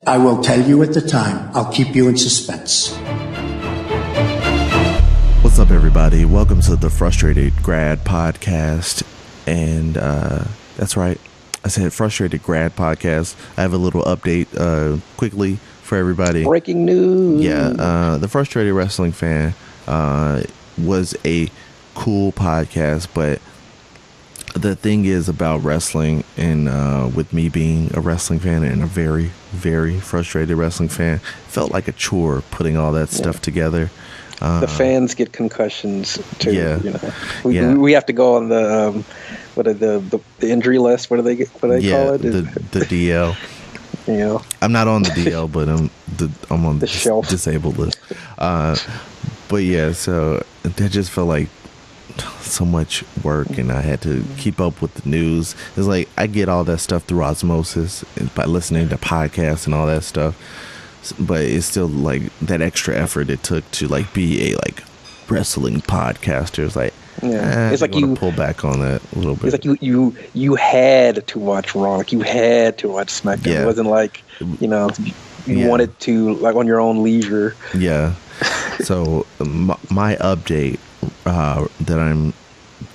I will tell you at the time. I'll keep you in suspense. What's up, everybody? Welcome to the Frustrated Grad Podcast. And that's right, I said Frustrated Grad Podcast. I have a little update quickly for everybody. Breaking news. Yeah, the Frustrated Wrestling Fan was a cool podcast, but the thing is about wrestling, and with me being a wrestling fan and a very, very frustrated wrestling fan, felt like a chore putting all that stuff together. The fans get concussions too. Yeah. You know, we have to go on the the injury list. What do they call it? The DL. You know, I'm not on the DL, but I'm on the shelf. disabled list. But yeah, so that just felt like so much work, and I had to keep up with the news. It's like I get all that stuff through osmosis by listening to podcasts and all that stuff, but it's still like that extra effort it took to like be a like wrestling podcaster. It's like it's like you pull back on that a little bit. It's like you had to watch Raw, like you had to watch SmackDown. Yeah. It wasn't like you wanted to, like, on your own leisure. Yeah. So my update that I'm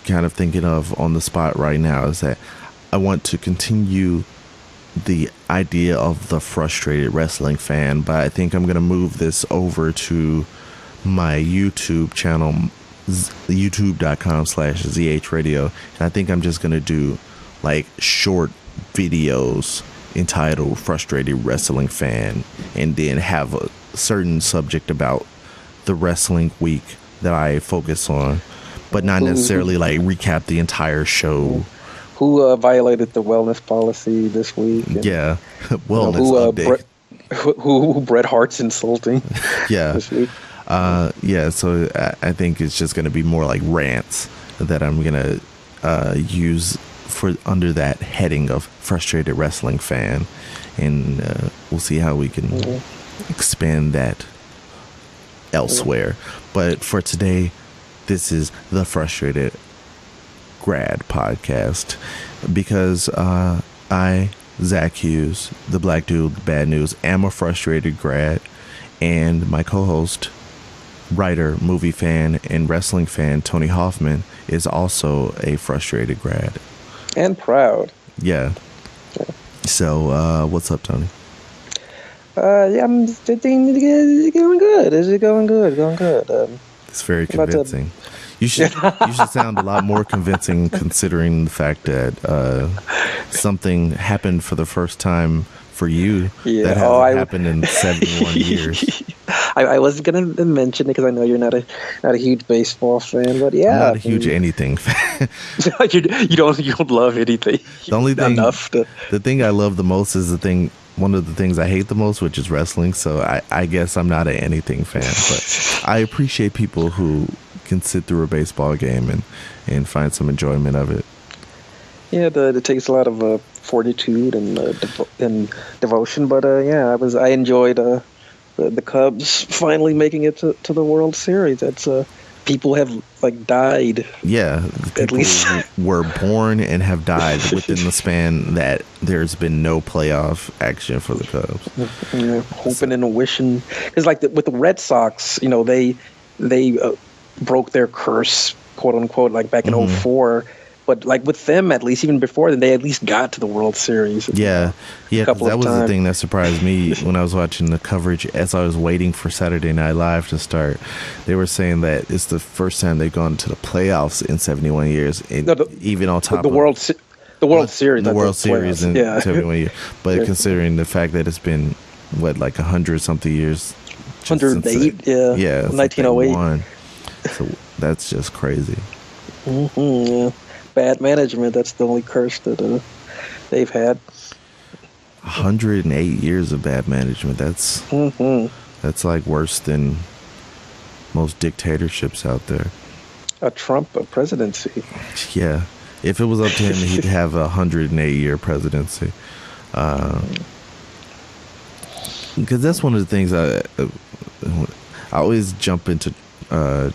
kind of thinking of on the spot right now is that I want to continue the idea of the Frustrated Wrestling Fan, but I think I'm going to move this over to my YouTube channel, youtube.com/ZHradio, and I think I'm just going to do like short videos entitled Frustrated Wrestling Fan, and then have a certain subject about the wrestling week that I focus on, but not necessarily like recap the entire show. Who violated the wellness policy this week? Yeah, wellness update. Who Bret Hart's insulting? Yeah, this week. Yeah. So I think it's just going to be more like rants that I'm going to use for under that heading of Frustrated Wrestling Fan, and we'll see how we can expand that elsewhere. But for today, this is the Frustrated Grad Podcast, because I, Zac Hughes, the black dude, the bad news, am a frustrated grad, and my co-host, writer, movie fan, and wrestling fan, Tony Hoffman, is also a frustrated grad. And proud. Yeah. So, what's up, Tony? I'm thinking it's going good. Is it going good? Going good. It's very convincing. You should sound a lot more convincing, considering the fact that something happened for the first time for you that hasn't happened in 71 years. I wasn't going to mention it because I know you're not a huge baseball fan, but yeah, I'm not a huge anything fan. you don't love anything. The only thing, the thing I love the most is one of the things I hate the most, which is wrestling. So I guess I'm not an anything fan, but I appreciate people who can sit through a baseball game and find some enjoyment of it. Yeah, it takes a lot of fortitude and devotion, but I enjoyed the Cubs finally making it to the World Series. That's people have like died. Yeah, at least were born and have died within the span that there's been no playoff action for the Cubs. Yeah, hoping and wishing, because like with the Red Sox, they broke their curse, quote unquote, like back in 2004. But like with them, at least even before then, they at least got to the World Series. Yeah, because that was the thing that surprised me when I was watching the coverage as I was waiting for Saturday Night Live to start. They were saying that it's the first time they've gone to the playoffs in 71 years, and even on top of the World Series, the World Series in 71 years. But considering the fact that it's been like 100-something years, 108, yeah, 1908. So that's just crazy. Yeah. Bad management, that's the only curse that they've had. 108 years of bad management. That's like worse than most dictatorships out there. A Trump presidency. Yeah, if it was up to him, he'd have a 108-year presidency. Because that's one of the things I always jump into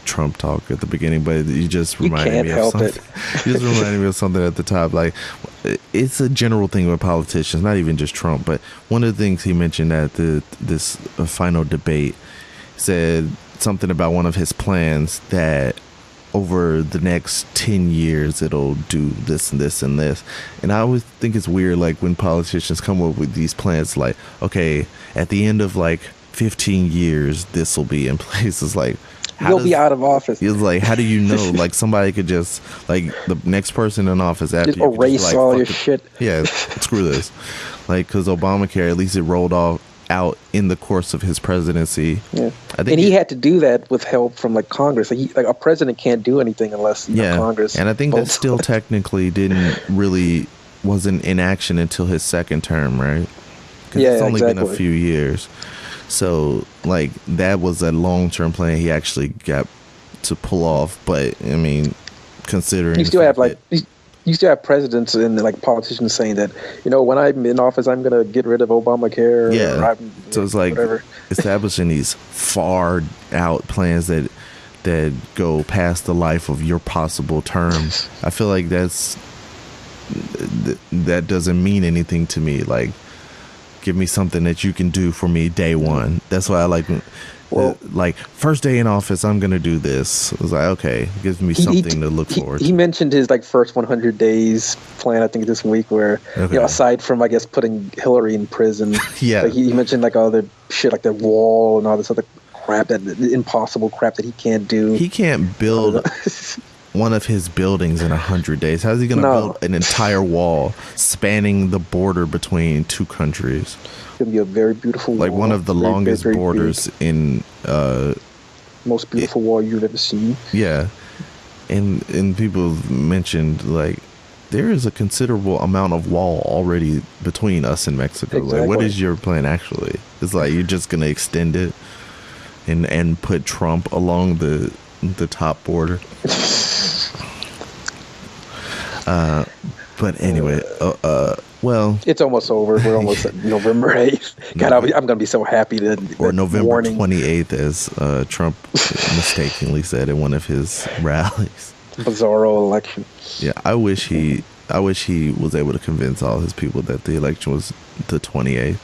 Trump talk at the beginning, but you just reminded me of something. You just reminded me of something at the top. Like, it's a general thing with politicians, not even just Trump, but one of the things he mentioned at this final debate, said something about one of his plans that over the next 10 years it'll do this and this and this. And I always think it's weird, like, when politicians come up with these plans, like, okay, at the end of like 15 years this will be in place. It's like, you'll be out of office. It's like, how do you know? Like, somebody could just, like, the next person in office after just erase just, like, all your shit. Yeah, screw this. Like, because Obamacare, at least it rolled out in the course of his presidency. Yeah, I think, and he had to do that with help from like Congress. Like a president can't do anything unless Congress. And I think that still technically wasn't in action until his second term, right? Yeah, it's only exactly. been a few years. So, like, that was a long-term plan he actually got to pull off. But I mean, considering you still have like. You still have presidents and like politicians saying that, when I'm in office, I'm going to get rid of Obamacare. Yeah. So it's like establishing these far out plans that go past the life of your possible term. I feel like that doesn't mean anything to me. Like, give me something that you can do for me day one. That's why I like. Well, like, first day in office, I'm going to do this. It was like, okay, gives me something to look forward to. He mentioned his, like, first 100 days plan, I think, this week, where, aside from, I guess, putting Hillary in prison, like, he mentioned, like, all the shit, like the wall and all this other crap, the impossible crap that he can't do. He can't build one of his buildings in 100 days. How's he going to build an entire wall spanning the border between two countries? It's going to be a very beautiful wall. Like one of the longest very borders big. In most beautiful wall you've ever seen. Yeah. And people mentioned, like, there is a considerable amount of wall already between us and Mexico. Exactly. Like, what is your plan actually? It's like, you're just going to extend it and put Trump along the top border. But anyway, well, it's almost over. We're almost at November 8th. God, I'm going to be so happy that or November 28th, as Trump mistakenly said in one of his rallies. Bizarro election. Yeah, I wish he was able to convince all his people that the election was the 28th.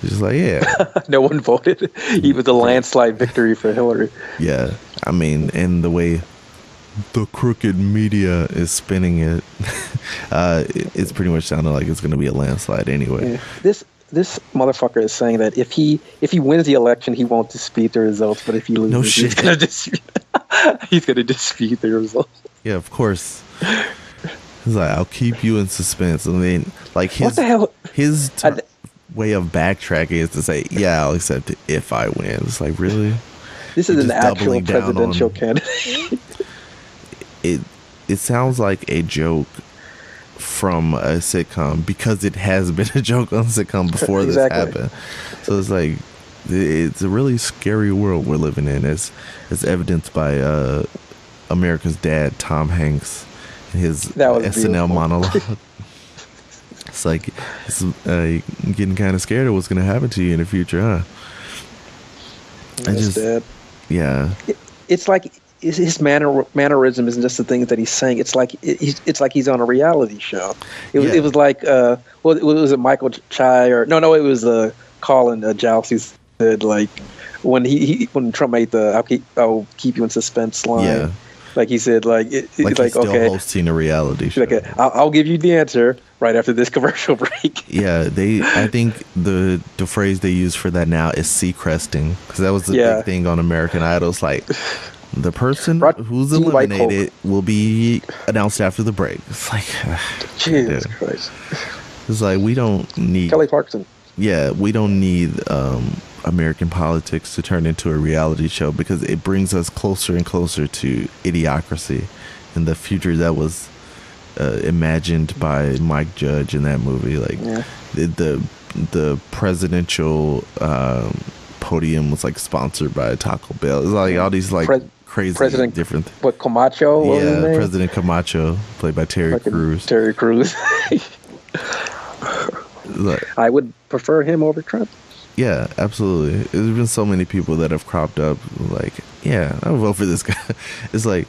Just like, yeah. No one voted. He was a landslide victory for Hillary. Yeah, I mean, and the way the crooked media is spinning it, it's pretty much sounding like it's going to be a landslide anyway. Yeah. This motherfucker is saying that if he wins the election, he won't dispute the results, but if he loses, he's going to dispute the results. Yeah, of course. He's like, I'll keep you in suspense. I mean, like, what the hell? His way of backtracking is to say, yeah, I'll accept it if I win. It's like, really? This is an actual presidential candidate. It sounds like a joke from a sitcom, because it has been a joke on a sitcom before exactly. This happened. So it's like, it's a really scary world we're living in, as evidenced by America's Dad, Tom Hanks, and his SNL monologue. It's like, it's getting kind of scared of what's going to happen to you in the future, huh? Yeah. It's like his mannerism isn't just the things that he's saying. It's like he's on a reality show. It was like was it Michael Chai or no it was Colin Joust who said, like, when Trump made the I'll keep you in suspense line. Yeah. Like he said, like it's like, he's still hosting a reality show. Like, I'll give you the answer right after this commercial break. Yeah, I think the phrase they use for that now is Seacresting, because that was the big thing on American Idol. It's like, the person who's eliminated will be announced after the break. It's like, Jesus Christ. It's like, we don't need Kelly Clarkson. Yeah, we don't need American politics to turn into a reality show, because it brings us closer and closer to Idiocracy and the future that was imagined by Mike Judge in that movie. Like, the presidential podium was like sponsored by Taco Bell. It's like all these like crazy President, different. What, Camacho? What was his name? President Camacho, played by Terry Crews. Terry Crews. I would prefer him over Trump. Yeah, absolutely. There's been so many people that have cropped up like, yeah, I'll vote for this guy. It's like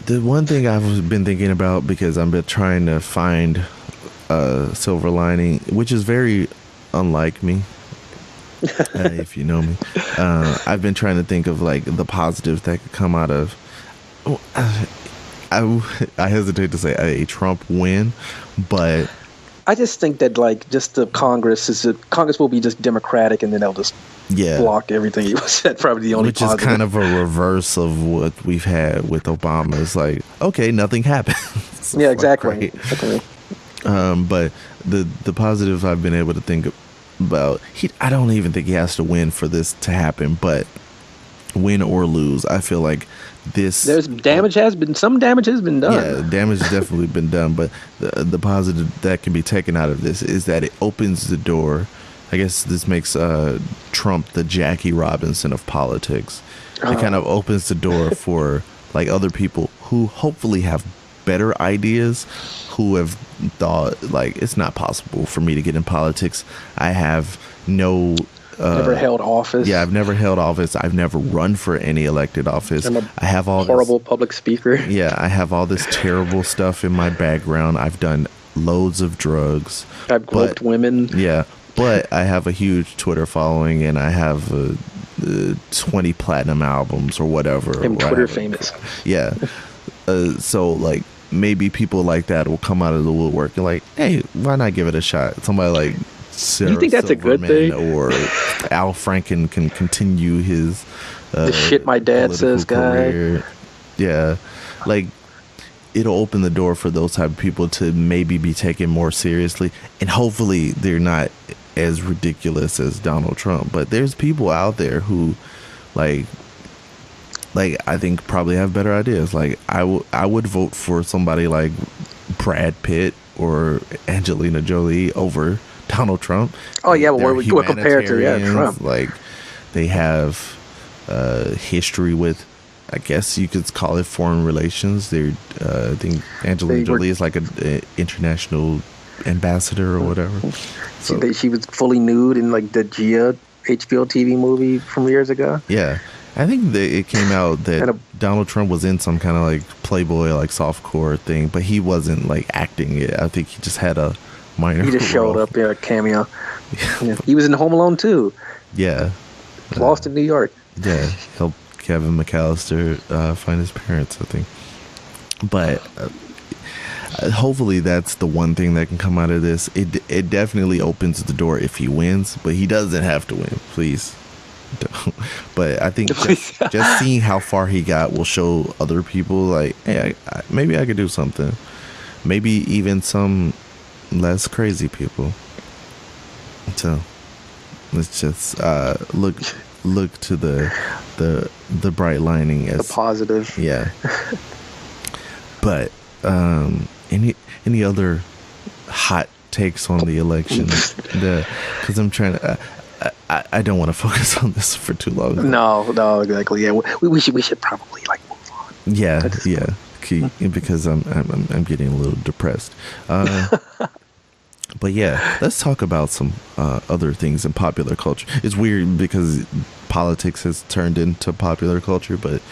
the one thing I've been thinking about, because I've been trying to find a silver lining, which is very unlike me. If you know me, I've been trying to think of like the positives that could come out of. I hesitate to say a Trump win, but I just think that like just the Congress will be just Democratic, and then they'll just block everything he was. That's probably the only which positive. is kind of a reverse of what we've had with Obama. It's like, okay, nothing happened. Yeah, exactly. Exactly. But the positive I've been able to think about, I don't even think he has to win for this to happen, but win or lose, I feel like some damage has been done. Yeah, damage has definitely been done, but the positive that can be taken out of this is that it opens the door. I guess this makes Trump the Jackie Robinson of politics. It kind of opens the door for like other people who hopefully have better ideas, who have thought like, it's not possible for me to get in politics. I have no never held office. Yeah, I've never held office. I've never run for any elected office. I have all horrible public speaker. Yeah, I have all this terrible stuff in my background. I've done loads of drugs. I've groped women. Yeah, but I have a huge Twitter following, and I have 20 platinum albums or whatever. I'm Twitter famous. Yeah. So like maybe people like that will come out of the woodwork and like, hey, why not give it a shot? Somebody like Sarah you think that's Silverman, a good thing? Or Al Franken can continue his the shit my dad says career. Guy. Yeah, like it'll open the door for those type of people to maybe be taken more seriously, and hopefully they're not as ridiculous as Donald Trump. But there's people out there who like I think probably have better ideas. Like I would vote for somebody like Brad Pitt or Angelina Jolie over Donald Trump. Oh yeah, well, we're compared to Trump. Like they have history with, I guess you could call it foreign relations. I think Angelina Jolie is like an international ambassador or whatever. So she was fully nude in like the Gia HBO TV movie from years ago. Yeah. I think that it came out that Donald Trump was in some kind of like Playboy, like softcore thing, but he wasn't like acting it. I think he just had a minor. He just showed up, a cameo. Yeah. He was in Home Alone too. Yeah. Lost in New York. Yeah. Helped Kevin McAllister find his parents, I think. But hopefully that's the one thing that can come out of this. It definitely opens the door if he wins, but he doesn't have to win, please. But I think just seeing how far he got will show other people like, hey, maybe I could do something. Maybe even some less crazy people. So let's just look to the bright lining as the positive. Yeah. Any other hot takes on the election? Because I'm trying to. I don't want to focus on this for too long. No, exactly. Yeah, we should probably like move on. Yeah, because I'm getting a little depressed. But yeah, let's talk about some other things in popular culture. It's weird because politics has turned into popular culture, but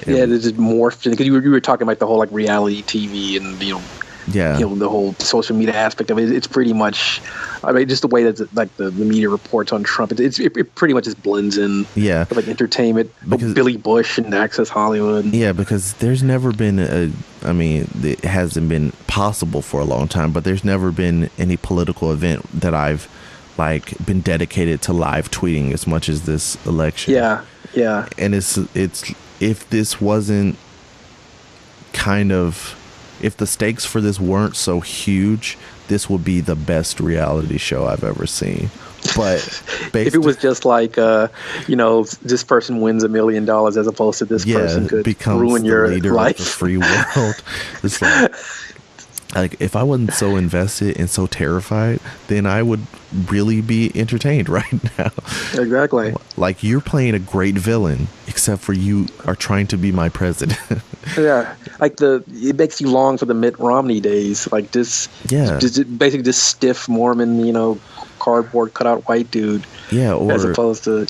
it's just morphed because you were talking about the whole like reality TV and the whole social media aspect of it. It's pretty much, I mean, just the way that like the media reports on Trump, it pretty much just blends in. Yeah, with like entertainment, because Billy Bush and Access Hollywood. Yeah, because there's never been it hasn't been possible for a long time, but there's never been any political event that I've like been dedicated to live tweeting as much as this election. Yeah. And it's if this wasn't if the stakes for this weren't so huge, this would be the best reality show I've ever seen. But if it was just like this person wins $1 million as opposed to this person could ruin your life, of the free world. It's like if I wasn't so invested and so terrified, then I would really be entertained right now. Exactly. Like you're playing a great villain, except for you are trying to be my president. Yeah, like it makes you long for the Mitt Romney days, like this. Yeah, basically this stiff Mormon, cardboard cutout white dude. Yeah, or as opposed to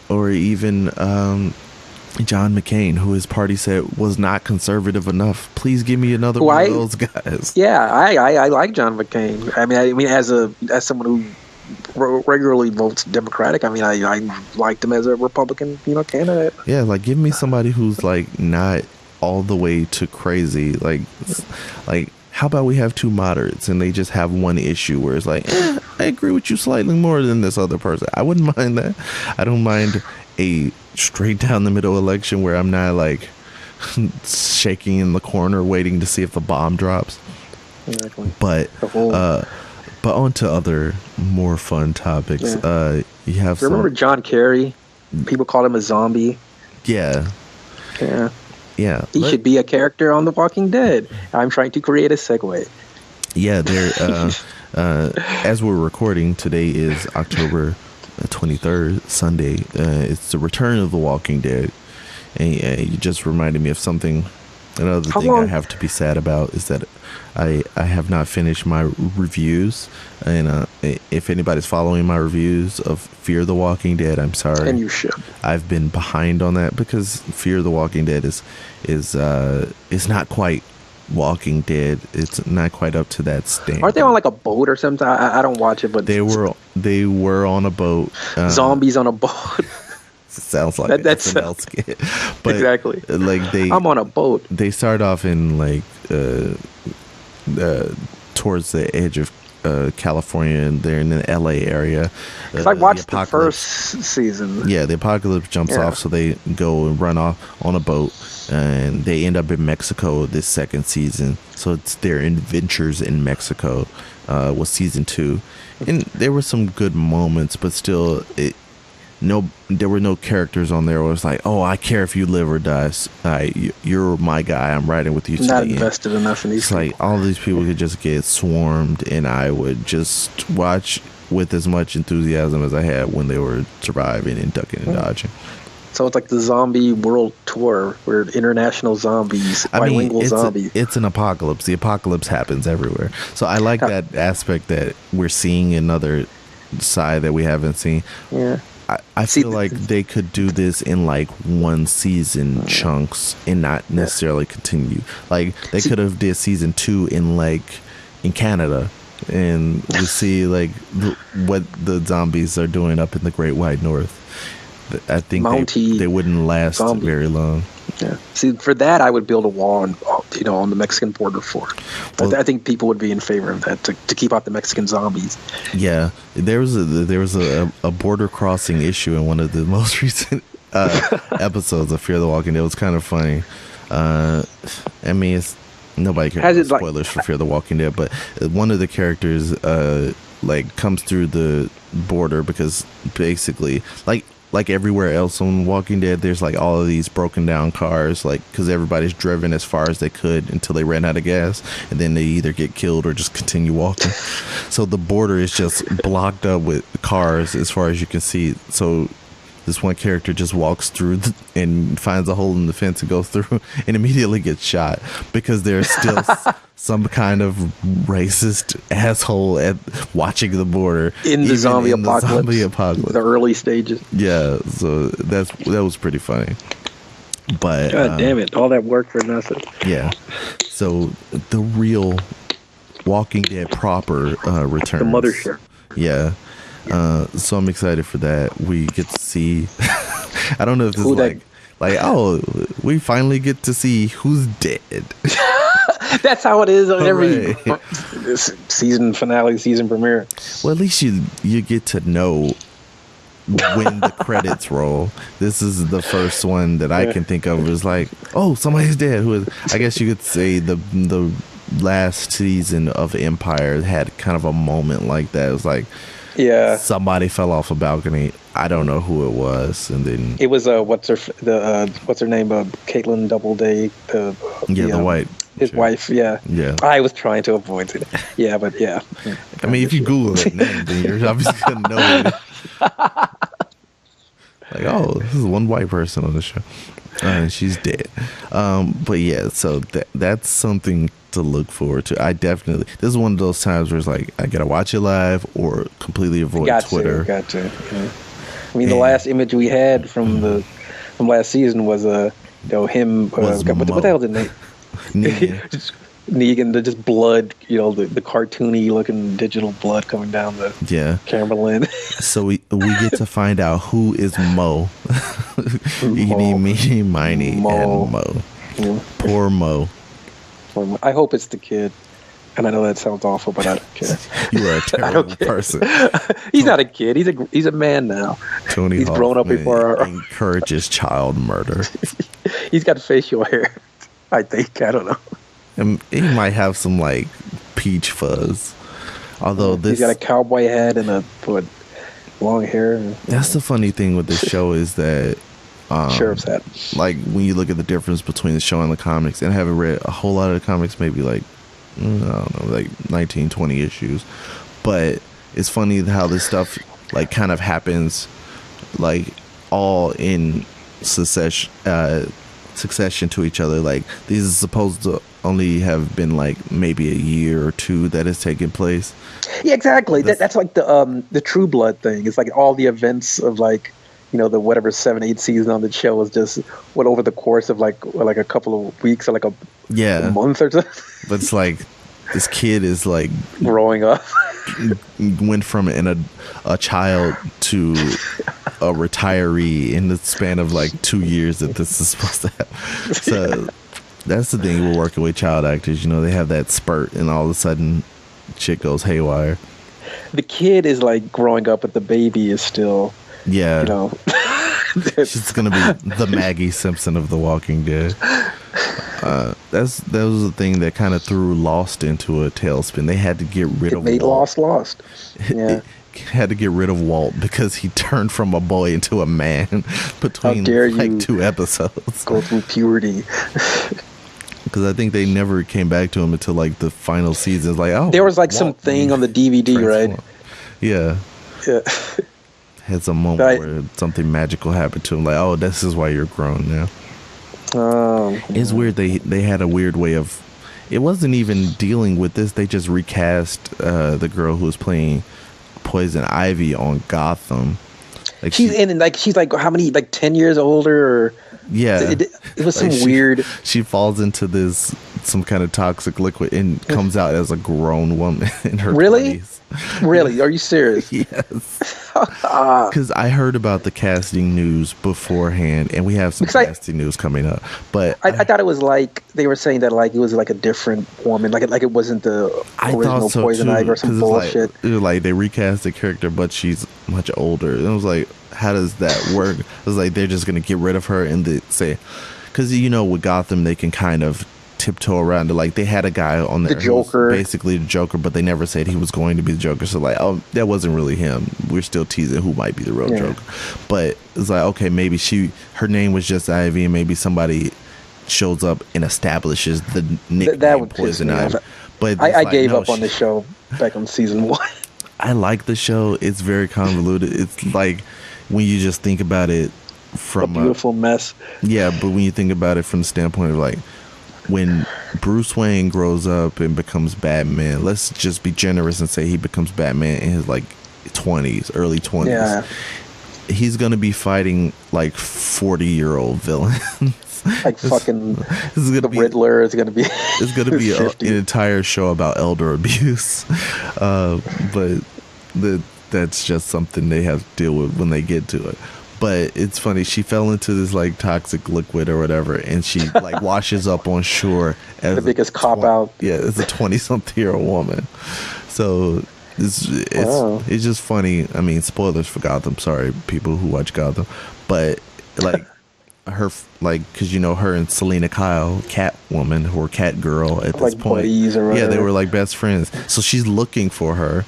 or even John McCain, who his party said was not conservative enough. Please give me another one of those guys. Yeah, I like John McCain. I mean, as someone who regularly votes Democratic, I mean, I liked him as a Republican, candidate. Yeah, like give me somebody who's like not all the way too crazy. Like how about we have two moderates and they just have one issue where it's like, I agree with you slightly more than this other person. I wouldn't mind that. I don't mind a straight down the middle election where I'm not like shaking in the corner waiting to see if the bomb drops. Exactly. But on to other more fun topics. Yeah. You have remember John Kerry? People call him a zombie. Yeah. He should be a character on The Walking Dead. I'm trying to create a segue. Yeah, as we're recording, today is October 23rd, Sunday. It's the return of The Walking Dead. And you just reminded me of something. Another thing I have to be sad about is that I have not finished my reviews. And if anybody's following my reviews of Fear the Walking Dead, I'm sorry. And you should. I've been behind on that because Fear the Walking Dead is not quite Walking Dead. It's not quite up to that standard. Aren't they on like a boat or something? I don't watch it, but they were on a boat. Zombies on a boat. Sounds like that's an else skit. But exactly. Like I'm on a boat. They start off in like towards the edge of California, and they're in the LA area. I watched the first season. Yeah, the apocalypse jumps off, so they go and run off on a boat, and they end up in Mexico this second season. So it's their adventures in Mexico was season 2, and there were some good moments, but still there were no characters on there where it's like, oh, I care if you live or die. You're my guy. I'm riding with you. Not invested enough in these. It's like all these people could just get swarmed, and I would just watch with as much enthusiasm as I had when they were surviving and ducking and dodging. So it's like the zombie world tour, where international zombies, bilingual zombies. It's an apocalypse. The apocalypse happens everywhere. So I like that aspect that we're seeing another side that we haven't seen. Yeah. I feel like they could do this in like one season chunks and not necessarily continue. Like they could have did season 2 in Canada, and we see like what the zombies are doing up in the Great White North. I think they wouldn't last very long. Yeah. See, for that, I would build a wall on the Mexican border for it. Well, I think people would be in favor of that to keep out the Mexican zombies. Yeah, there was a border crossing issue in one of the most recent episodes of Fear the Walking Dead. It was kind of funny. I mean, nobody cares about spoilers for Fear the Walking Dead, but one of the characters comes through the border because basically like everywhere else on Walking Dead, there's like all of these broken down cars, like because everybody's driven as far as they could until they ran out of gas, and then they either get killed or just continue walking. So the border is just blocked up with cars as far as you can see. So this one character just walks through and finds a hole in the fence and goes through and immediately gets shot because there's still some kind of racist asshole at watching the border in the zombie apocalypse, the early stages. Yeah, so that was pretty funny. But God damn it, all that work for nothing. Yeah. So the real Walking Dead proper returns. The mothership. Yeah. So I'm excited for that. We get to see I don't know if this is we finally get to see who's dead. That's how it is on every season finale, season premiere. Well, at least you get to know when the credits roll. This is the first one that I can think of. Is like, oh, somebody's dead. Who is? I guess you could say the last season of Empire had kind of a moment like that. It was like, somebody fell off a balcony. I don't know who it was, and then it was what's her name? Caitlin Doubleday. The white. His wife, yeah. I was trying to avoid it. Yeah, but yeah. I mean, if you Google that name, then you're obviously going to know it. Like, oh, this is one white person on the show. And she's dead. But yeah, so that's something to look forward to. This is one of those times where it's like I gotta watch it live or completely avoid Twitter. Got to. Yeah. I mean, the last image we had from last season was him. What the hell did they? Negan, just blood, the cartoony looking digital blood coming down the camera lens. So we get to find out who is Mo. Eeny, meeny, miny, and Mo. Yeah. Poor Mo. I hope it's the kid. And I know that sounds awful, but I don't care. You are a terrible person. He's not a kid. He's a man now. Tony he's grown up before encourages child murder. He's got facial hair, I think. I don't know. And he might have some like peach fuzz. Although he's got a cowboy hat and long hair. That's the funny thing with this show is that sheriff's hat. Like when you look at the difference between the show and the comics, and I haven't read a whole lot of the comics, maybe like I don't know, like 19, 20 issues. But it's funny how this stuff like kind of happens like all in succession to each other. Like these are supposed to only have been like maybe a year or two that has taken place. Yeah, exactly. That's like the True Blood thing. It's like all the events of like the whatever 7-8 season on the show was just over the course of like a couple of weeks or like a month or something. But it's like this kid is like growing up, went from a child to a retiree in the span of like 2 years that this is supposed to happen. So that's the thing we're working with child actors. They have that spurt and all of a sudden shit goes haywire. The kid is like growing up, but the baby is still she's gonna be the Maggie Simpson of The Walking Dead. That was the thing that kind of threw Lost into a tailspin. They had to get rid of Walt. Lost. Yeah. Had to get rid of Walt because he turned from a boy into a man between like 2 episodes. Go through puberty. Because I think they never came back to him until like the final season. It's like, there was like Walt something on the DVD, right? Yeah. Had some moment where something magical happened to him. Like, this is why you're grown now. It's weird. They had a weird way of. It wasn't even dealing with this. They just recast the girl who was playing Poison Ivy on Gotham. Like she's like how many, like 10 years older? Or, it was some weird. She falls into some kind of toxic liquid and comes out as a grown woman in her 20s. Really? Are you serious? Yes. Because I heard about the casting news beforehand, and we have some casting news coming up. But I thought it was like they were saying that like it was like a different woman, like it wasn't the original Poison Ivy or some bullshit. It was like they recast the character, but she's much older. And I was like, how does that work? I was like, they're just gonna get rid of her and say, because with Gotham they can kind of tiptoe around it. Like they had a guy on there, the Joker, basically the Joker, but they never said he was going to be the Joker. So like, that wasn't really him. We're still teasing who might be the real Joker. But it's like, okay, maybe her name was just Ivy, and maybe somebody shows up and establishes the nickname Poison Ivy. But I gave up on the show back on season 1. I like the show. It's very convoluted. It's like when you just think about it from a beautiful mess. Yeah, but when you think about it from the standpoint of like, when Bruce Wayne grows up and becomes Batman, let's just be generous and say he becomes Batman in his like 20s, early 20s. Yeah. He's going to be fighting like 40-year-old villains. Like fucking the Riddler is going to be. It's going to be an entire show about elder abuse. But that's just something they have to deal with when they get to it. But it's funny, she fell into this like toxic liquid or whatever, and she like washes up on shore as the biggest cop out. Yeah, as a 20-something-year-old woman. So it's just funny. I mean, spoilers for Gotham. Sorry, people who watch Gotham, but like her, like, because her and Selena Kyle, Catwoman or Catgirl at this point, they were like best friends. So she's looking for her.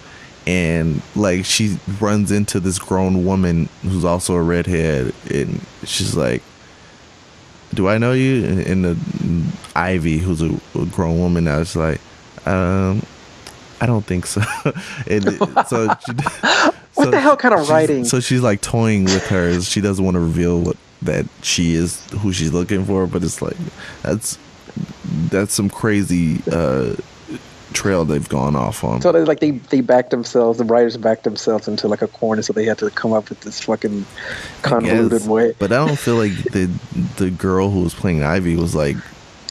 And like she runs into this grown woman who's also a redhead, and she's like, "Do I know you?" And the Ivy, who's a grown woman now, is like, "I don't think so." And so, what the hell kind of writing? So she's like toying with her. She doesn't want to reveal that she is who she's looking for, but it's like that's some crazy trail they've gone off on. So they backed themselves. The writers backed themselves into like a corner, so they had to come up with this fucking convoluted way. But I don't feel like the girl who was playing Ivy was like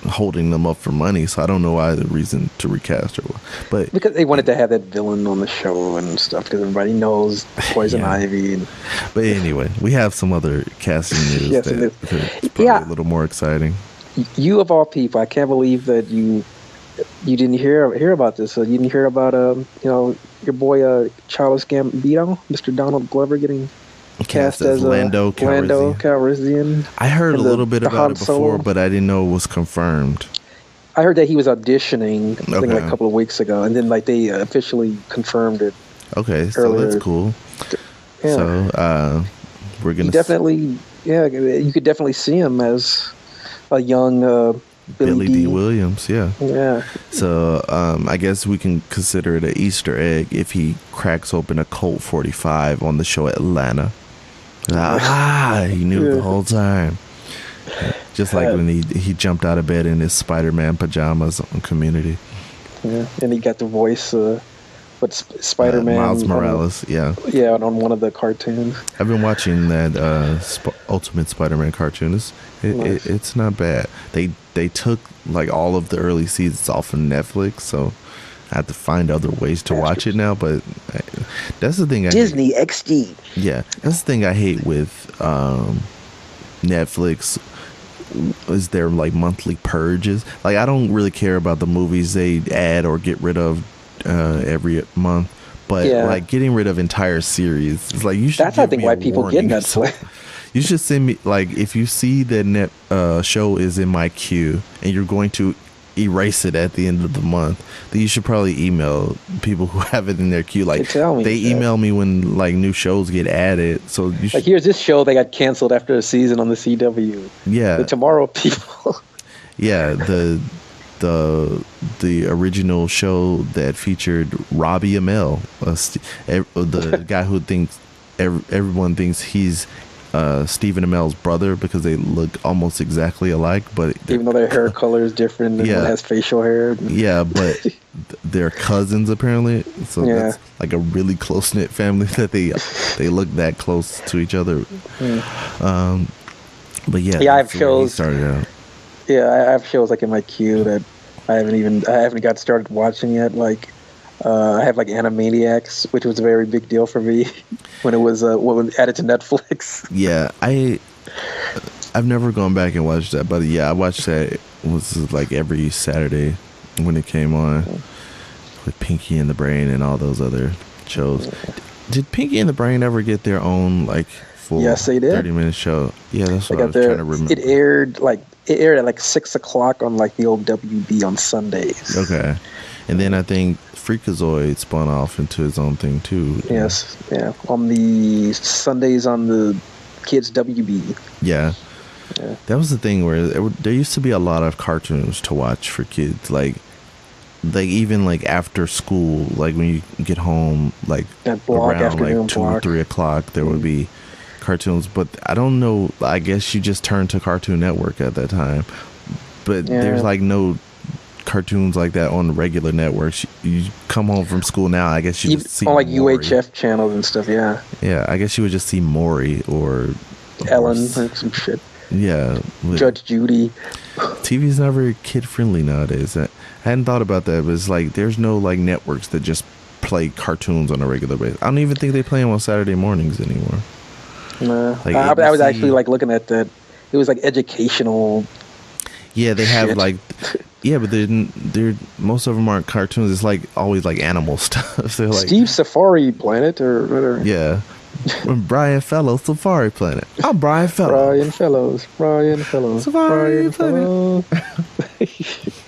holding them up for money, so I don't know why the reason to recast her. But because they wanted to have that villain on the show and stuff, because everybody knows Poison Ivy. But anyway, we have some other casting news that's probably a little more exciting. You of all people, I can't believe that you didn't hear about this. You didn't hear about your boy Charles Gambino, Mr. Donald Glover, getting cast as Lando Calrissian. I heard a little bit about it before, but I didn't know it was confirmed. I heard that he was auditioning, I think, like a couple of weeks ago, and then like they officially confirmed it. Okay, so that's cool. Yeah. So we're gonna definitely, you could definitely see him as a young Billy D. Williams. Yeah. So I guess we can consider it an Easter egg if he cracks open a Colt 45 on the show Atlanta. He knew the whole time. Just like when he jumped out of bed in his Spider-Man pajamas on Community. Yeah, and he got the voice Spider-Man. Miles Morales, on one of the cartoons. I've been watching that Ultimate Spider-Man cartoon. It's not bad. They took like all of the early seasons off of Netflix, so I have to find other ways to watch it now. But that's the thing. Disney XD. Yeah, that's the thing I hate with Netflix. Is their like monthly purges? Like, I don't really care about the movies they add or get rid of every month, but like getting rid of entire series is like, you should. That's I think why people get Netflix. You should send me, like, if you see that show is in my queue and you're going to erase it at the end of the month, then you should probably email people who have it in their queue. Like, they email me when like new shows get added. So you should, like, here's this show that got canceled after a season on the CW. Yeah, the Tomorrow People. Yeah, the original show that featured Robbie Amell, the guy who thinks everyone thinks he's Stephen Amell's brother because they look almost exactly alike, but even though their hair color is different and one has facial hair. Yeah, but they're cousins apparently. So that's like a really close knit family that they look that close to each other. But I have shows. Started out. Yeah, I have shows like in my queue that I haven't got started watching yet. Like I have like Animaniacs, which was a very big deal for me when it was added to Netflix. Yeah, I've never gone back and watched that, but I watched that. It was like every Saturday when it came on with Pinky and the Brain and all those other shows. Did Pinky and the Brain ever get their own like full 30-minute show? Yeah, that's what I was trying to remember. It aired at like 6 o'clock on like the old WB on Sundays. Okay, and then I think Freakazoid spun off into his own thing too. Yes, on the Sundays on the kids WB. Yeah. That was the thing where there used to be a lot of cartoons to watch for kids, like even like after school, like when you get home, like around like 2 or 3 o'clock, there would be cartoons. But I don't know, I guess you just turned to Cartoon Network at that time, but there's like no cartoons like that on the regular networks. You come home from school now, I guess you just see on like Maury. UHF channels and stuff. Yeah, I guess you would just see Maury or Ellen or some shit. Yeah, Judge Judy. TV's not very kid friendly nowadays. I hadn't thought about that, but it's like there's no like networks that just play cartoons on a regular basis. I don't even think they play them on Saturday mornings anymore. Nah, like I was actually like looking at that. It was like educational. Yeah, they have like, but they're most of them aren't cartoons. It's like always like animal stuff. They're like Steve Safari Planet or whatever. Yeah, Brian Fellows Safari Planet. I'm Brian Fellows. Brian Fellows. Safari Planet.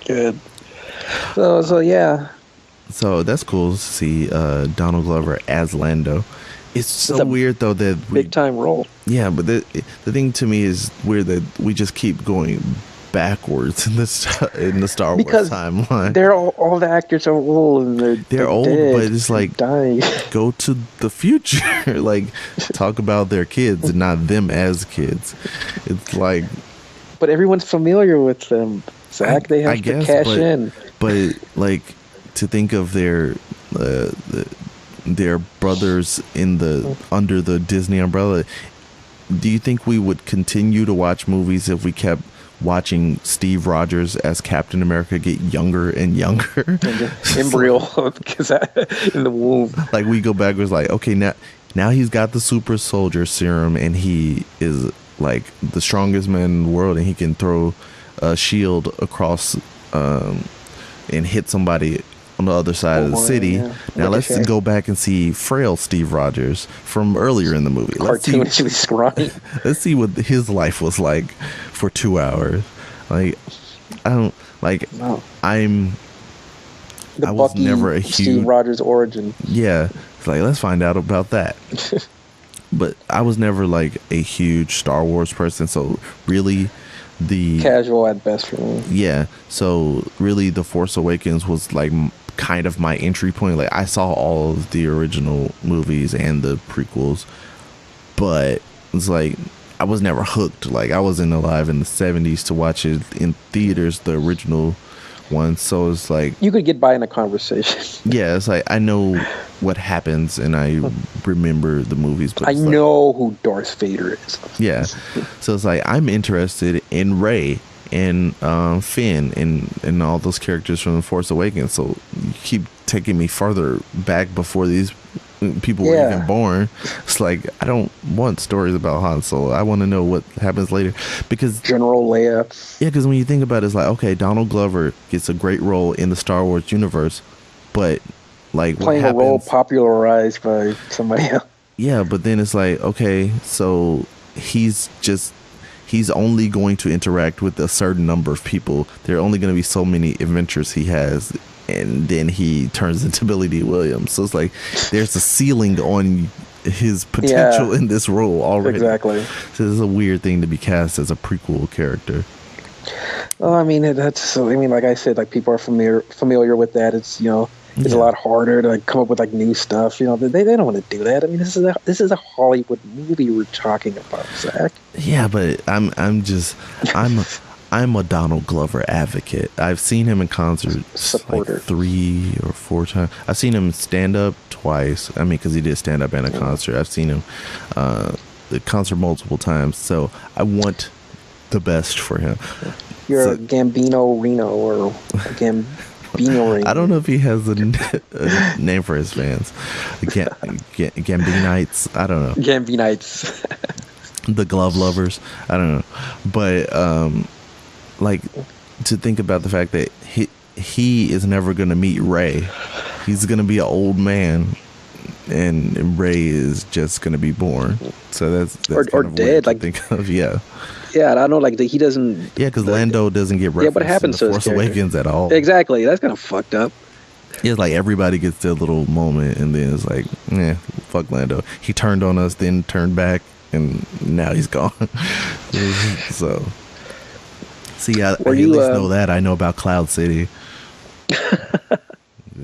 Good. So yeah. So that's cool to see Donald Glover as Lando. It's so weird though that big time role. Yeah, but the thing to me is weird that we just keep going backwards in the Star Wars timeline. They're all the actors are old and they're old, dead. But it's like dying. Go to the future, like talk about their kids and not them as kids. It's like, but everyone's familiar with them. Zach. They have to cash in. But like to think of their brothers under the Disney umbrella. Do you think we would continue to watch movies if we kept watching Steve Rogers as Captain America get younger and younger? Embryo in the womb. Like we go backwards, like, okay, now he's got the super soldier serum and he is like the strongest man in the world and he can throw a shield across and hit somebody on the other side of the city. Yeah. Now let's go back and see frail Steve Rogers from earlier in the movie. Cartoonishly scrawny. Let's see what his life was like for 2 hours. Like, I don't like. No. I was never a huge Steve Rogers origin. Yeah, it's like let's find out about that. But I was never like a huge Star Wars person, so really. The casual at best for me. Yeah, so really The Force Awakens was like kind of my entry point. Like I saw all of the original movies and the prequels, but it's like I was never hooked. Like I wasn't alive in the 70s to watch it in theaters, the original one. So it's like you could get by in a conversation. Yeah, it's like I know what happens and I remember the movies, but I know who Darth Vader is. Yeah, so it's like I'm interested in Rey and Finn and all those characters from The Force Awakens. So you keep taking me further back before these people were even born. It's like I don't want stories about Han Solo. I want to know what happens later, because General Leia. Yeah, because when you think about it, it's like, okay, Donald Glover gets a great role in the Star Wars universe, but like playing a role popularized by somebody else. Yeah, but then it's like, okay, so he's only going to interact with a certain number of people. There are only going to be so many adventures he has, and then he turns into Billy D. Williams. So it's like there's a ceiling on his potential in this role already. Exactly. So this is a weird thing to be cast as a prequel character. Well, I mean, like I said, like people are familiar with that. It's it's a lot harder to like come up with like new stuff. They don't want to do that. I mean, this is a Hollywood movie we're talking about, Zach. Yeah, but I'm a Donald Glover advocate. I've seen him in concert like 3 or 4 times. I've seen him stand up twice. I mean, because he did stand up and a concert. I've seen him the concert multiple times. So I want the best for him. You're a Gambino Reno or a Gambino Reno. I don't know if he has a name for his fans. Gambinites. I don't know. Gambinites. The glove lovers. I don't know. But like to think about the fact that he is never going to meet Rey. He's going to be an old man, and Rey is just going to be born. So that's or kind of dead. To think of, yeah. Yeah, I don't know. Like he doesn't. Yeah, because Lando doesn't get referenced. Yeah, what happens in The Force Awakens at all? Exactly. That's kind of fucked up. Yeah, it's like everybody gets their little moment, and then it's like, fuck Lando. He turned on us, then turned back, and now he's gone. So, see, I at least know that. I know about Cloud City.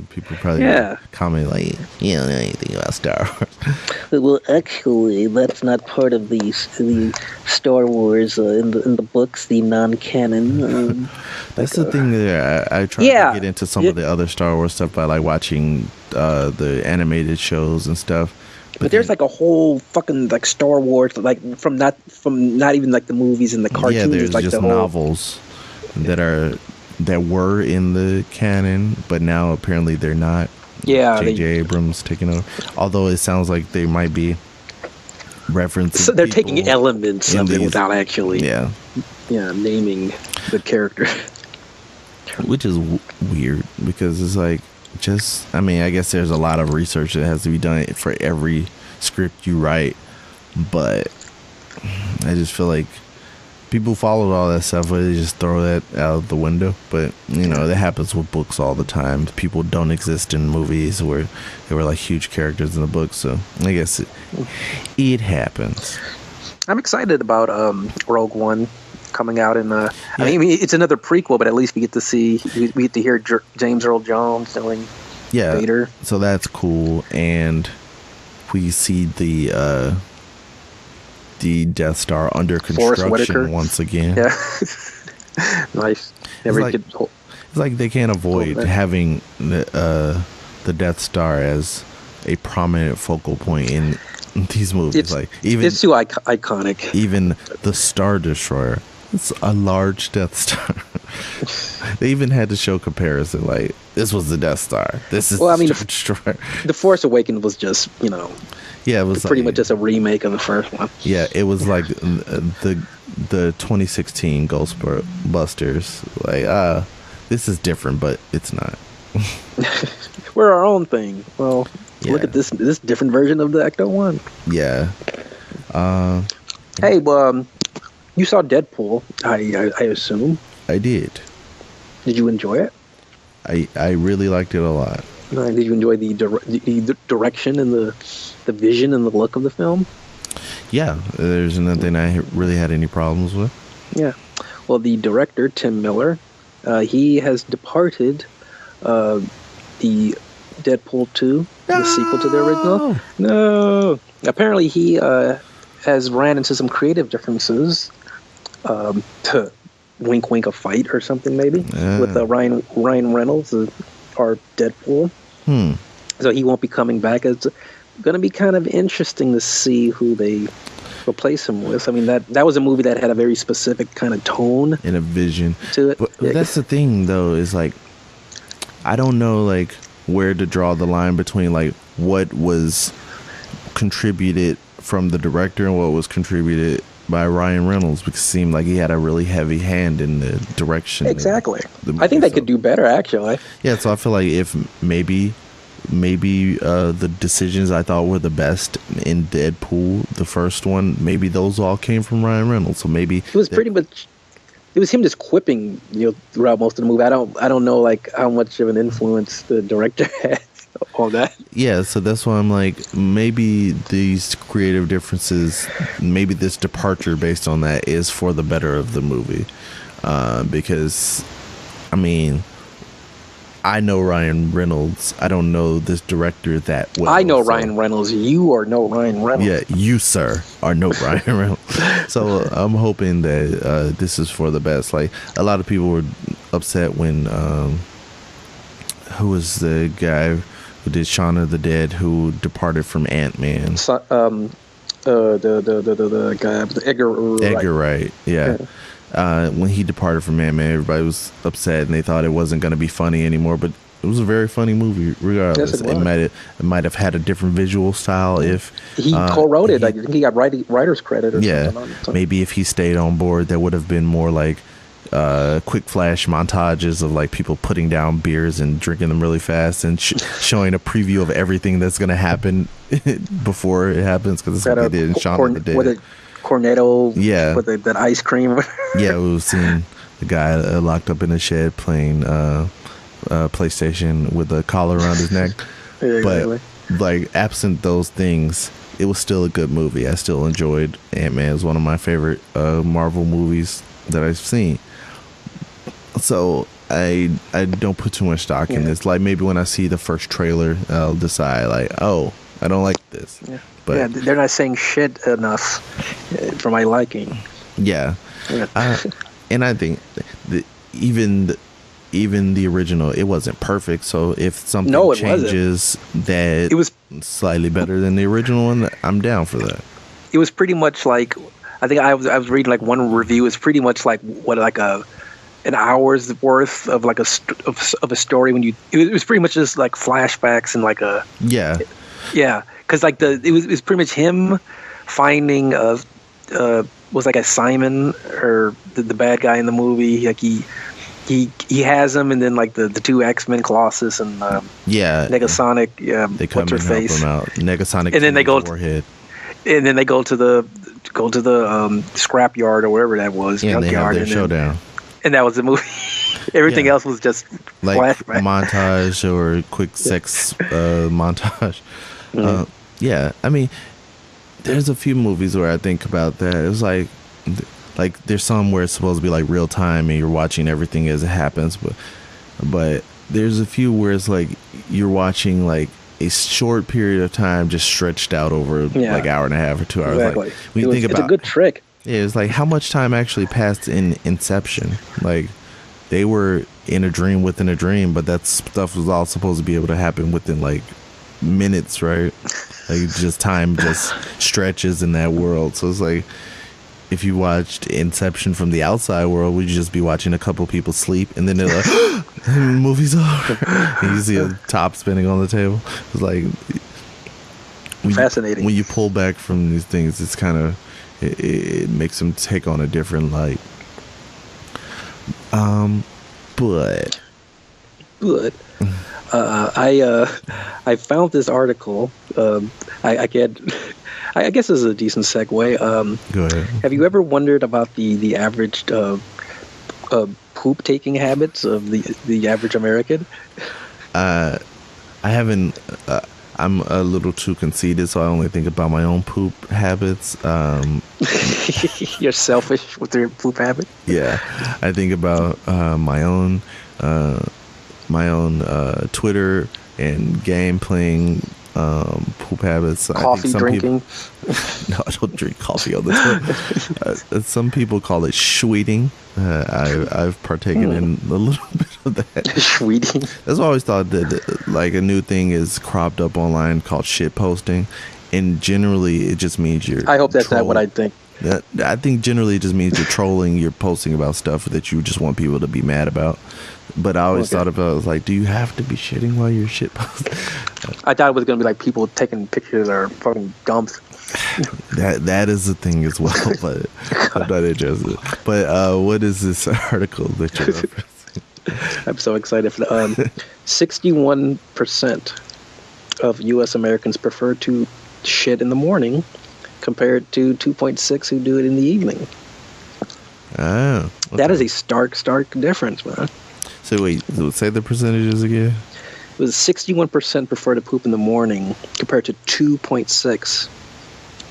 People probably comment like, you don't know anything about Star Wars. Well, actually, that's not part of the Star Wars in the books, the non-canon. That's the thing that I try to get into some of the other Star Wars stuff by like watching the animated shows and stuff. But there's like a whole fucking like Star Wars, like from not even like the movies and the cartoons. Yeah, there's like just novels that were in the canon, but now apparently they're not. Yeah, J.J. Abrams taking over. Although it sounds like they might be referencing. So they're taking elements of it without actually, naming the character. Which is weird because it's like I guess there's a lot of research that has to be done for every script you write, but I just feel like people followed all that stuff, but they just throw that out the window. But that happens with books all the time. People don't exist in movies where they were like huge characters in the book, so I guess it happens. I'm excited about Rogue One coming out in I mean it's another prequel, but at least we get to hear James Earl Jones doing Vader. So that's cool, and we see the Death Star under construction once again. Yeah. Nice. It's like they can't avoid having the Death Star as a prominent focal point in these movies. It's too iconic. Even the Star Destroyer, it's a large Death Star. They even had to show comparison. Like, this was the Death Star. This is the Star Destroyer. The Force Awakens was just, it was pretty much just a remake of the first one. Yeah, it was like the 2016 Ghostbusters. Like, this is different, but it's not. We're our own thing. Well, look at this different version of the Ecto One. Yeah. Hey, you saw Deadpool, I assume. I did. Did you enjoy it? I really liked it a lot. Did you enjoy the direction and the vision and the look of the film? Yeah, there's nothing I really had any problems with. Yeah. Well, the director, Tim Miller, he has departed the Deadpool 2, the sequel to the original. No! Apparently he has ran into some creative differences to wink wink a fight or something maybe with Ryan Reynolds, our Deadpool. So he won't be coming back. It's going to be kind of interesting to see who they replace him with. I mean, that was a movie that had a very specific kind of tone and a vision to it. But that's the thing, though, is like, I don't know like where to draw the line between like what was contributed from the director and what was contributed by Ryan Reynolds, because it seemed like he had a really heavy hand in the direction. Exactly. I think they could do better, actually. Yeah, so I feel like if maybe the decisions I thought were the best in Deadpool, the first one, maybe those all came from Ryan Reynolds. So maybe it was pretty much, it was him just quipping, throughout most of the movie. I don't know like how much of an influence the director had on that. Yeah, so that's why I'm like, maybe these creative differences, maybe this departure based on that is for the better of the movie, because I mean, I know Ryan Reynolds. I don't know this director that well. I know Ryan Reynolds. You are no Ryan Reynolds. Yeah, you, sir, are no Ryan Reynolds. So I'm hoping that this is for the best. Like, a lot of people were upset when who was the guy who did Shaun of the Dead, who departed from Ant-Man? The guy, Edgar Wright. Yeah. When he departed from Ant-Man, everybody was upset and they thought it wasn't going to be funny anymore, but it was a very funny movie regardless. Yes, it might have had a different visual style if he co-wrote it. I think he got writer's credit or something. Maybe if he stayed on board, there would have been more like quick flash montages of like people putting down beers and drinking them really fast and showing a preview of everything that's going to happen before it happens, because that's what they did in Shaun of the Dead. Cornetto, with that ice cream. Yeah, we've seen the guy locked up in a shed playing PlayStation with a collar around his neck. Yeah, exactly. But like, absent those things, it was still a good movie. I still enjoyed Ant-Man. It was one of my favorite Marvel movies that I've seen. So I don't put too much stock in this. Like, maybe when I see the first trailer, I'll decide like, oh, I don't like this. Yeah. But they're not saying shit enough for my liking. Yeah. And I think even the original, it wasn't perfect. So if something changes that it was slightly better than the original one, I'm down for that. It was pretty much like, I think I was reading like one review. It's pretty much like an hour's worth of like a story when it was pretty much just like flashbacks and like a because like it was pretty much him finding was like a Simon, or the bad guy in the movie. Like he has him, and then like the two X-Men, Colossus and Negasonic, they come and help him out. Negasonic, and then they go forehead. And then they go to the scrap yard or wherever that was. Yeah, and they have their showdown. And that was the movie. Everything else was just like flashback. Montage or quick sex montage. I mean, there's a few movies where I think about that. It was like there's some where it's supposed to be like real time and you're watching everything as it happens, but there's a few where it's like you're watching like a short period of time just stretched out over like hour and a half or 2 hours. Exactly. Like, when you think about, it's a good trick. Yeah, it's like how much time actually passed in Inception. Like they were in a dream within a dream, but that stuff was all supposed to be able to happen within like minutes, right? Like just time just stretches in that world. So it's like if you watched Inception from the outside world, would you just be watching a couple people sleep and then they're like, movie's over, and you see a top spinning on the table? It's like fascinating. When you pull back from these things, it's kind of it makes them take on a different light. But I found this article. I guess this is a decent segue. Go ahead. Have you ever wondered about the average poop taking habits of the average American? I haven't. I'm a little too conceited, so I only think about my own poop habits. You're selfish with your poop habit. Yeah, I think about my own Twitter and game playing poop habits. Coffee drinking. No, I don't drink coffee all the time. Some people call it schweeting. I've partaken in a little bit of that. Schweeting. That's why I always thought that like a new thing is cropped up online called shit posting, and generally it just means you're. I hope that's not what I think. I think generally it just means you're trolling. You're posting about stuff that you just want people to be mad about. But I always thought about it was like, do you have to be shitting while you're shit posting? I thought it was gonna be like people taking pictures or fucking dumps. That is a thing as well, but I'm not interested. But what is this article that you're referencing? I'm so excited for the 61% of U.S. Americans prefer to shit in the morning, compared to 2.6 who do it in the evening. Oh, okay. That is a stark difference, man. So wait, say the percentages again. It was 61% prefer to poop in the morning, compared to 2.6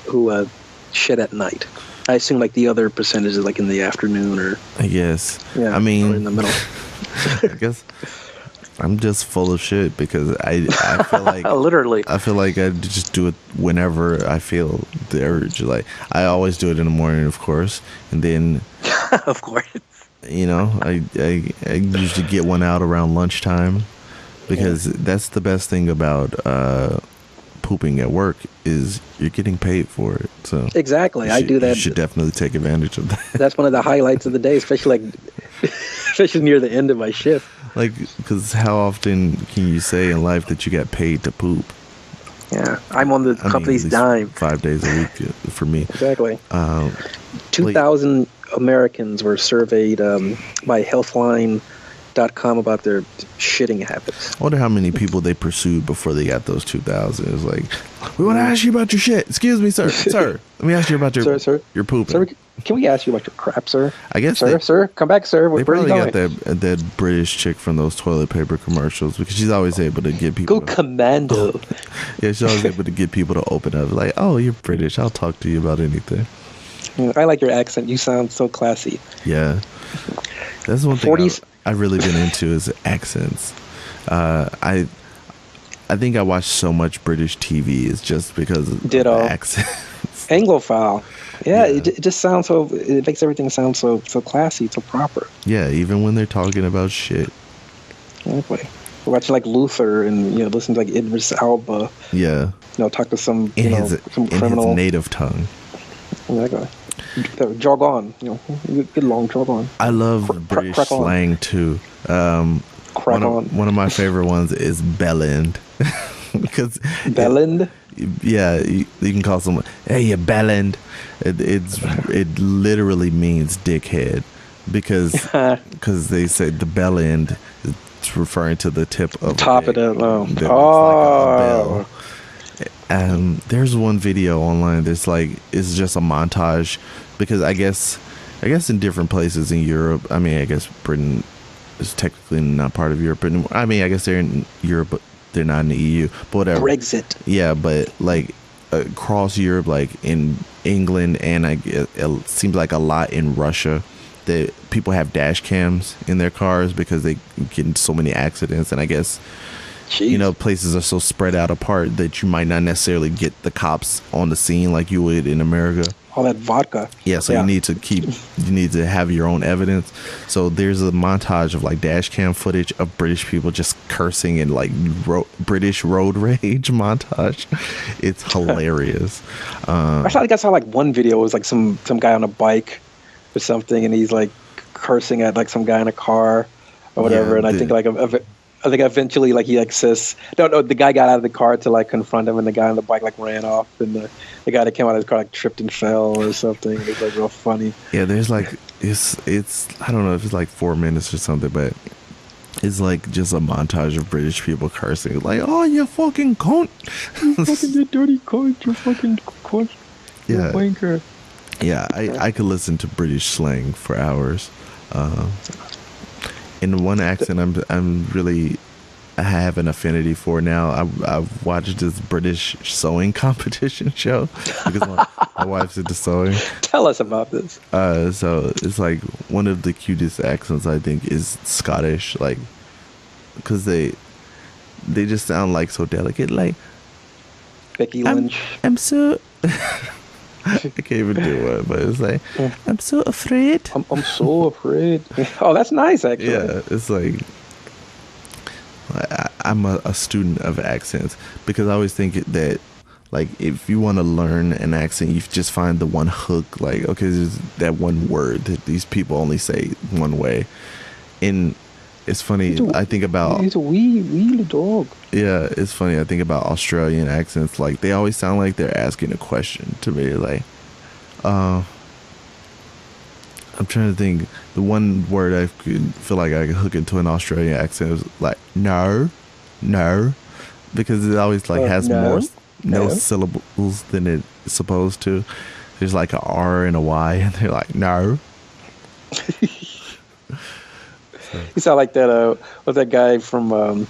who shit at night. I assume like the other percentage is like in the afternoon or. I guess. Yeah. I mean, or in the middle. I guess I'm just full of shit because I feel like literally. I feel like I just do it whenever I feel the urge. Like I always do it in the morning, of course, and then of course. You know, I usually get one out around lunchtime because that's the best thing about pooping at work is you're getting paid for it. So exactly, I do that. You should definitely take advantage of that. That's one of the highlights of the day, especially near the end of my shift. Like, because how often can you say in life that you got paid to poop? Yeah, I'm on the company's dime. 5 days a week for me. Exactly. 2,000 Americans were surveyed by Healthline.com about their shitting habits. I wonder how many people they pursued before they got those 2,000. It was like, we want to ask you about your shit. Excuse me, sir. Sir, let me ask you about your your pooping. Sir, can we ask you about your crap, sir? I guess sir, come back, sir. They probably got that British chick from those toilet paper commercials because she's always able to get people. Go commando. Yeah, she's always able to get people to open up. Like, oh, you're British. I'll talk to you about anything. I like your accent. You sound so classy. Yeah, that's one thing I've really been into is accents. I think I watch so much British TV is just because of the accents. Anglophile. Yeah, it just sounds so. It makes everything sound so classy, so proper. Yeah, even when they're talking about shit. Exactly. Watch like Luther and listen to like Idris Elba. Yeah. Talk to some some in criminal his native tongue. Exactly. Jog on, good long jog on. I love British slang too. One of my favorite ones is bellend. Because bellend? Yeah, you can call someone, hey, you bellend. It literally means dickhead because they say the bell end is referring to the tip of top of the like a bell. There's one video online that's like it's just a montage because I guess in different places in Europe, I mean I guess Britain is technically not part of Europe anymore. I mean I guess they're in Europe but they're not in the EU, but whatever. Brexit. Yeah, but like across Europe, like in England and it seems like a lot in Russia, that people have dash cams in their cars because they get in so many accidents, and I guess Jeez. places are so spread out apart that you might not necessarily get the cops on the scene like you would in America. All that vodka. Yeah, so you need to have your own evidence. So there's a montage of like dash cam footage of British people just cursing and like British road rage montage. It's hilarious. I saw like one video. It was like some guy on a bike or something, and he's like cursing at like some guy in a car or whatever. And I think eventually like he like says, no, the guy got out of the car to like confront him, and the guy on the bike like ran off, and the guy that came out of his car like tripped and fell or something. It was like real funny. Yeah, there's like it's I don't know if it's like 4 minutes or something, but it's like just a montage of British people cursing like, "Oh, you fucking cunt, you dirty cunt, you fucking cunt, you wanker." Yeah, I could listen to British slang for hours. In one accent, I have an affinity for now. I've watched this British sewing competition show because my wife's into sewing. Tell us about this. So it's like one of the cutest accents I think is Scottish, like because they just sound like so delicate, like Becky Lynch. I'm so. I can't even do it, but it's like, I'm so afraid. I'm so afraid. Oh, that's nice, actually. Yeah, it's like, I'm a student of accents because I always think that, like, if you want to learn an accent, you just find the one hook, like, okay, there's that one word that these people only say one way. And it's funny, I think about... He's a wee little dog. Yeah, it's funny. I think about Australian accents. Like, they always sound like they're asking a question to me. Like, I'm trying to think. The one word I feel like I could hook into an Australian accent is like, no. Because it always, like, has no syllables than it's supposed to. There's, like, an R and a Y, and they're like, no. You sound like that, what's that guy from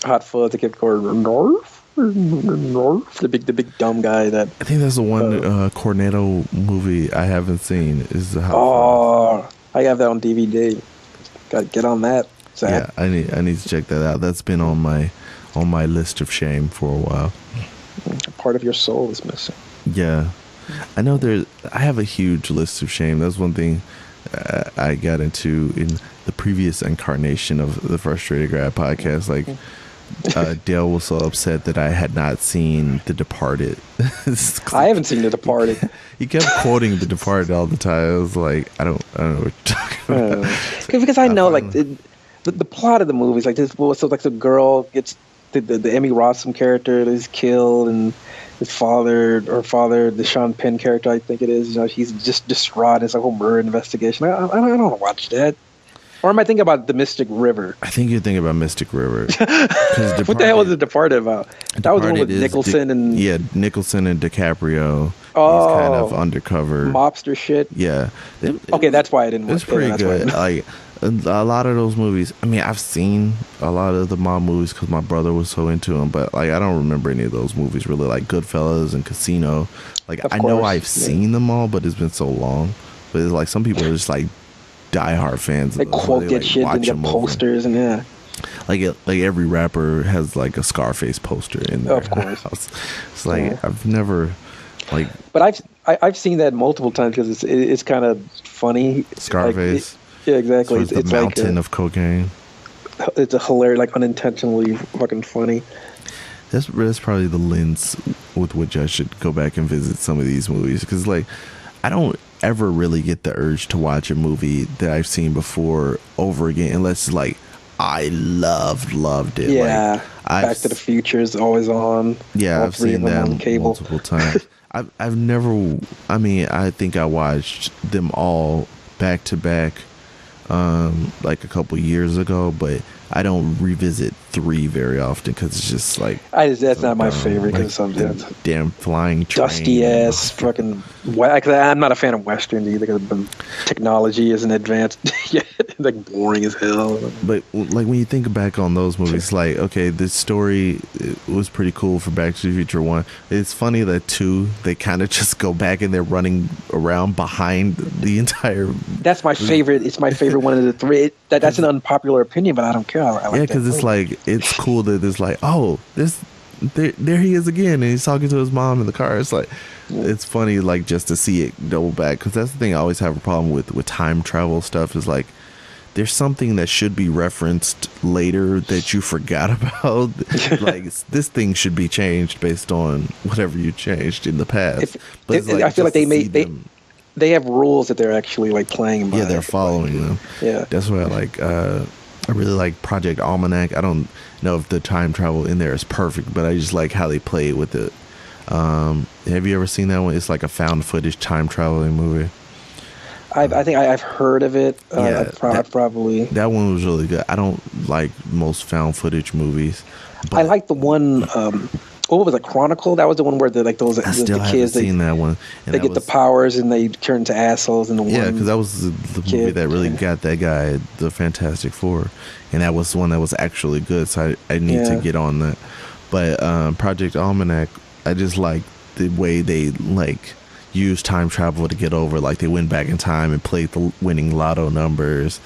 Hot Fuzz that kept going, North? The big dumb guy that... I think that's the one Cornetto movie I haven't seen. Is the Hot Fuzz. I have that on DVD. Got to get on that, Zach. Yeah, I need to check that out. That's been on my list of shame for a while. A part of your soul is missing. Yeah. I know I have a huge list of shame. That's one thing I got into in the previous incarnation of the Frustrated Grad Podcast. Like, Dale was so upset that I had not seen The Departed. I haven't seen The Departed. He kept quoting The Departed all the time. I was like, I don't know what you're talking about. Because I know, like, the plot of the movie is like this. So, like, the girl gets the Emmy Rossum character is killed, and his father, the Sean Penn character, I think it is, he's just distraught. It's like a whole murder investigation. I don't want to watch that. Or am I thinking about The Mystic River? I think you're thinking about Mystic River. What the hell was The Departed about? That was the one with Nicholson and... Yeah, Nicholson and DiCaprio. Oh. He's kind of undercover. Mobster shit? Yeah. Okay, that's why I didn't watch it. It's pretty good. Like, a lot of those movies, I mean, I've seen a lot of the mob movies because my brother was so into them, but, like, I don't remember any of those movies really, like Goodfellas and Casino. Like, I know I've seen them all, but it's been so long. But it's like some people are just, like, diehard fans. They quote that shit and get posters and yeah. Like every rapper has like a Scarface poster in there. Of course. It's like I've never like. But I've seen that multiple times because it's kind of funny. Scarface. Yeah, exactly. So it's the mountain of cocaine. It's a hilarious, like unintentionally fucking funny. That's probably the lens with which I should go back and visit some of these movies because like I don't ever really get the urge to watch a movie that I've seen before over again unless like I loved it. Yeah, like, Back to the Future is always on. Yeah, I've seen them on cable multiple times. I've never. I mean, I think I watched them all back to back, like a couple years ago, but I don't revisit 3 very often because it's just like that's not my favorite because something damn flying train, dusty ass fucking. I'm not a fan of westerns either because the technology isn't advanced yet. Like boring as hell. But like when you think back on those movies, like okay, this story was pretty cool for Back to the Future 1. It's funny that 2 they kind of just go back and they're running around behind the entire. That's my favorite. It's my favorite one of the 3. That's an unpopular opinion, but I don't care. Okay, I like Yeah, because it's like, it's cool that it's like, oh, there he is again, and he's talking to his mom in the car. It's like, it's funny, like, just to see it double back, because that's the thing I always have a problem with time travel stuff, is like, there's something that should be referenced later that you forgot about. Like, this thing should be changed based on whatever you changed in the past. But it's like, I feel like they have rules that they're actually like playing by. Yeah, they're following them. Yeah, that's why I really like Project Almanac. I don't know if the time travel in there is perfect, but I just like how they play with it. Have you ever seen that one? It's like a found footage time traveling movie. I think I've heard of it. Probably. That one was really good. I don't like most found footage movies. I like the one. What was it? Chronicle? That was the one where the kids. Seen that one. And they get the powers and they turn to assholes. And because that was the movie that really got that guy the Fantastic Four, and that was one that was actually good. So I need to get on that. But Project Almanac, I just like the way they like use time travel to get over. Like, they went back in time and played the winning lotto numbers.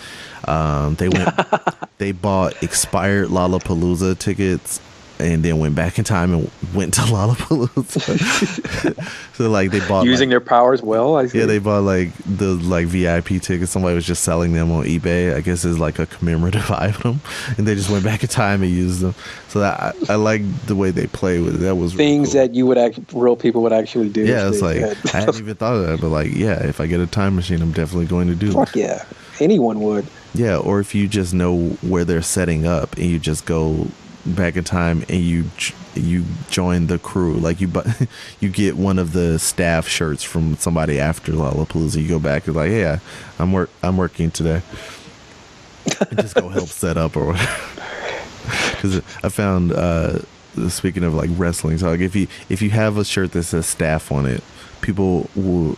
They bought expired Lollapalooza tickets and then went back in time and went to Lollapalooza. So like, they bought using their powers well. I see. Yeah, they bought like the VIP tickets. Somebody was just selling them on eBay. I guess it's like a commemorative item, and they just went back in time and used them. So that I like the way they play with it. That was things really cool. that real people would actually do. Yeah, it's like I hadn't even thought of that, but like, yeah, if I get a time machine, I'm definitely going to do it. Fuck yeah, anyone would. Yeah, or if you just know where they're setting up and you just go back in time and you join the crew, like you get one of the staff shirts from somebody after Lollapalooza. You go back and like, yeah, I'm working today. And just go help set up or whatever. Because I found speaking of like wrestling talk, if you have a shirt that says staff on it, people will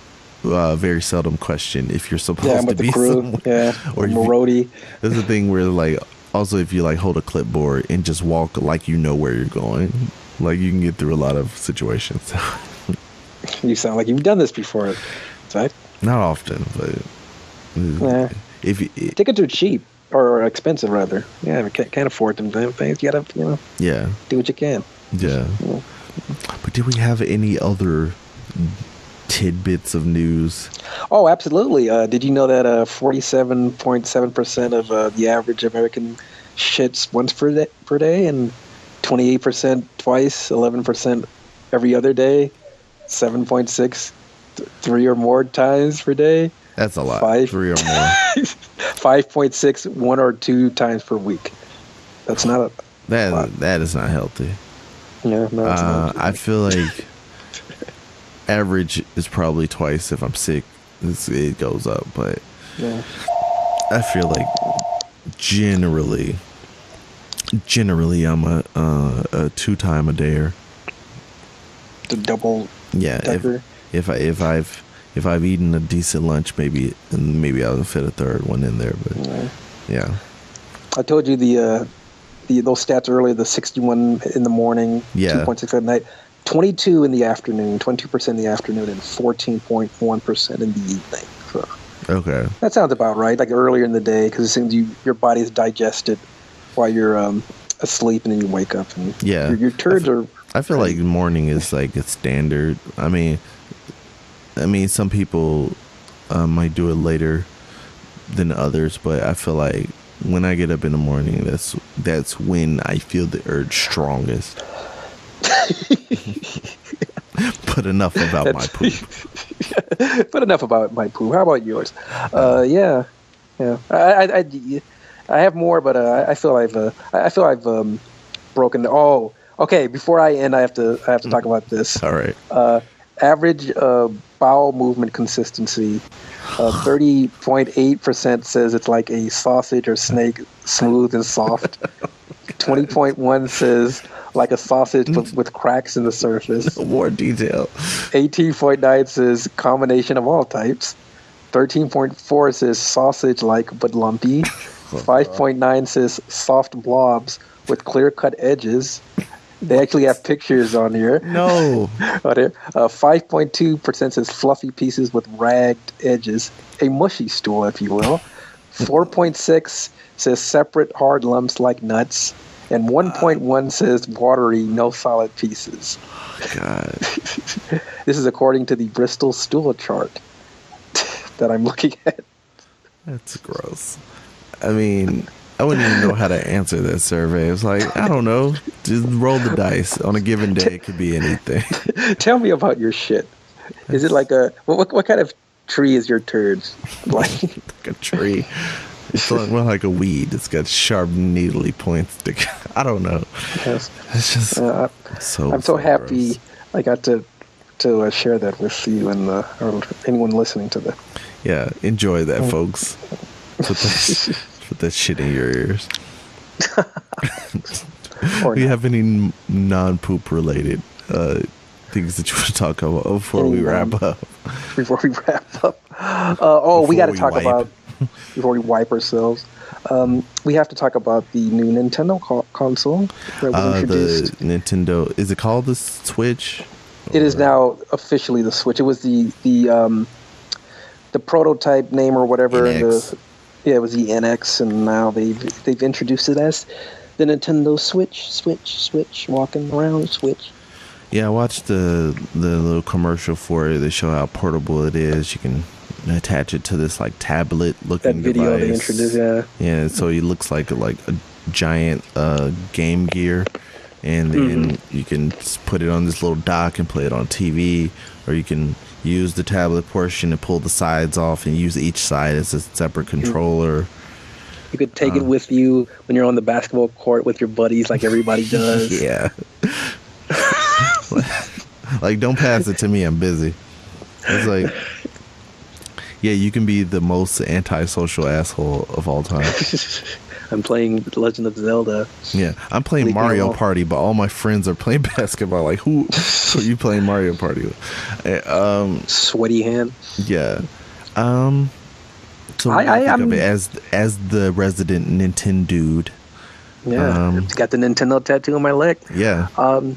very seldom question if you're supposed to be someone. Or roadie. There's a thing where like, also if you like hold a clipboard and just walk like you know where you're going, like you can get through a lot of situations. You sound like you've done this before, right? Not often, but if tickets are cheap or expensive rather. Yeah, we can't afford them things. You gotta, do what you can. Yeah. But did we have any other tidbits of news? Oh, absolutely. Did you know that 47.7% of the average American shits once per day, and 28% twice, 11% every other day, 7.6 3 or more times per day? That's a lot. 3 or more. 5.6 1 or 2 times per week. That's not a lot. That is not healthy. Yeah, no, it's not. I feel like average is probably twice. If I'm sick, it goes up, but I feel like generally I'm a 2-time a dayer. The double. Yeah, decker. if I've eaten a decent lunch, maybe I'll fit a third one in there. But yeah. I told you those stats earlier. The 61 in the morning, 2.6 at night. 22 in the afternoon, 22% in the afternoon, and 14.1% in the evening. So okay, that sounds about right. Like earlier in the day, because it seems your body is digested while you're asleep, and then you wake up and your turds are. I feel like morning is like a standard. I mean, some people might do it later than others, but I feel like when I get up in the morning, that's when I feel the urge strongest. But enough about my poop. But enough about my poop. How about yours? Yeah. I have more, but I feel I've broken. Oh, okay. Before I end, I have to talk about this. All right. Average bowel movement consistency. 30.8% says it's like a sausage or snake, smooth and soft. 20.1 says like a sausage with cracks in the surface. No more detail. 18.9 says combination of all types. 13.4 says sausage-like but lumpy. 5.9 says soft blobs with clear-cut edges. They actually have pictures on here. No. 5.2% says fluffy pieces with ragged edges. A mushy stool, if you will. 4.6 says separate hard lumps like nuts, and 1.1 says watery, no solid pieces. God. This is according to the Bristol stool chart that I'm looking at. That's gross. I mean, I wouldn't even know how to answer that survey. It was like, I don't know. Just roll the dice. On a given day, it could be anything. Tell me about your shit. Is it like a... What kind of tree is your turds? Like a tree. It's like a weed. It's got sharp, needly points. I don't know. Yes. It's just I'm so happy gross. I got to share that with you and or anyone listening to that. Yeah, enjoy that, folks. Put that shit in your ears. Do you have any non-poop related things that you want to talk about before we wrap up? Before we wrap up. We got to talk about, before we wipe ourselves, we have to talk about the new Nintendo console that was introduced. The Nintendo, is it called the Switch? It is now officially the Switch. It was the prototype name or whatever. NX. It was the NX, and now they've introduced it as the Nintendo Switch, walking around Switch. Yeah, I watched the little commercial for it. They show how portable it is. You can attach it to this like tablet looking that video device. They introduced. Yeah, so it looks like a giant Game Gear, and then you can just put it on this little dock and play it on TV, or you can use the tablet portion and pull the sides off and use each side as a separate controller. You could take it with you when you're on the basketball court with your buddies like everybody does. Yeah. Like, don't pass it to me, I'm busy. It's like, yeah, you can be the most antisocial asshole of all time. I'm playing Legend of Zelda. Yeah, I'm playing Mario Party, but all my friends are playing basketball. Like, who are you playing Mario Party with? Sweaty hand. Yeah. So I think of it as the resident Nintendo dude. Yeah, got the Nintendo tattoo on my leg. Yeah. I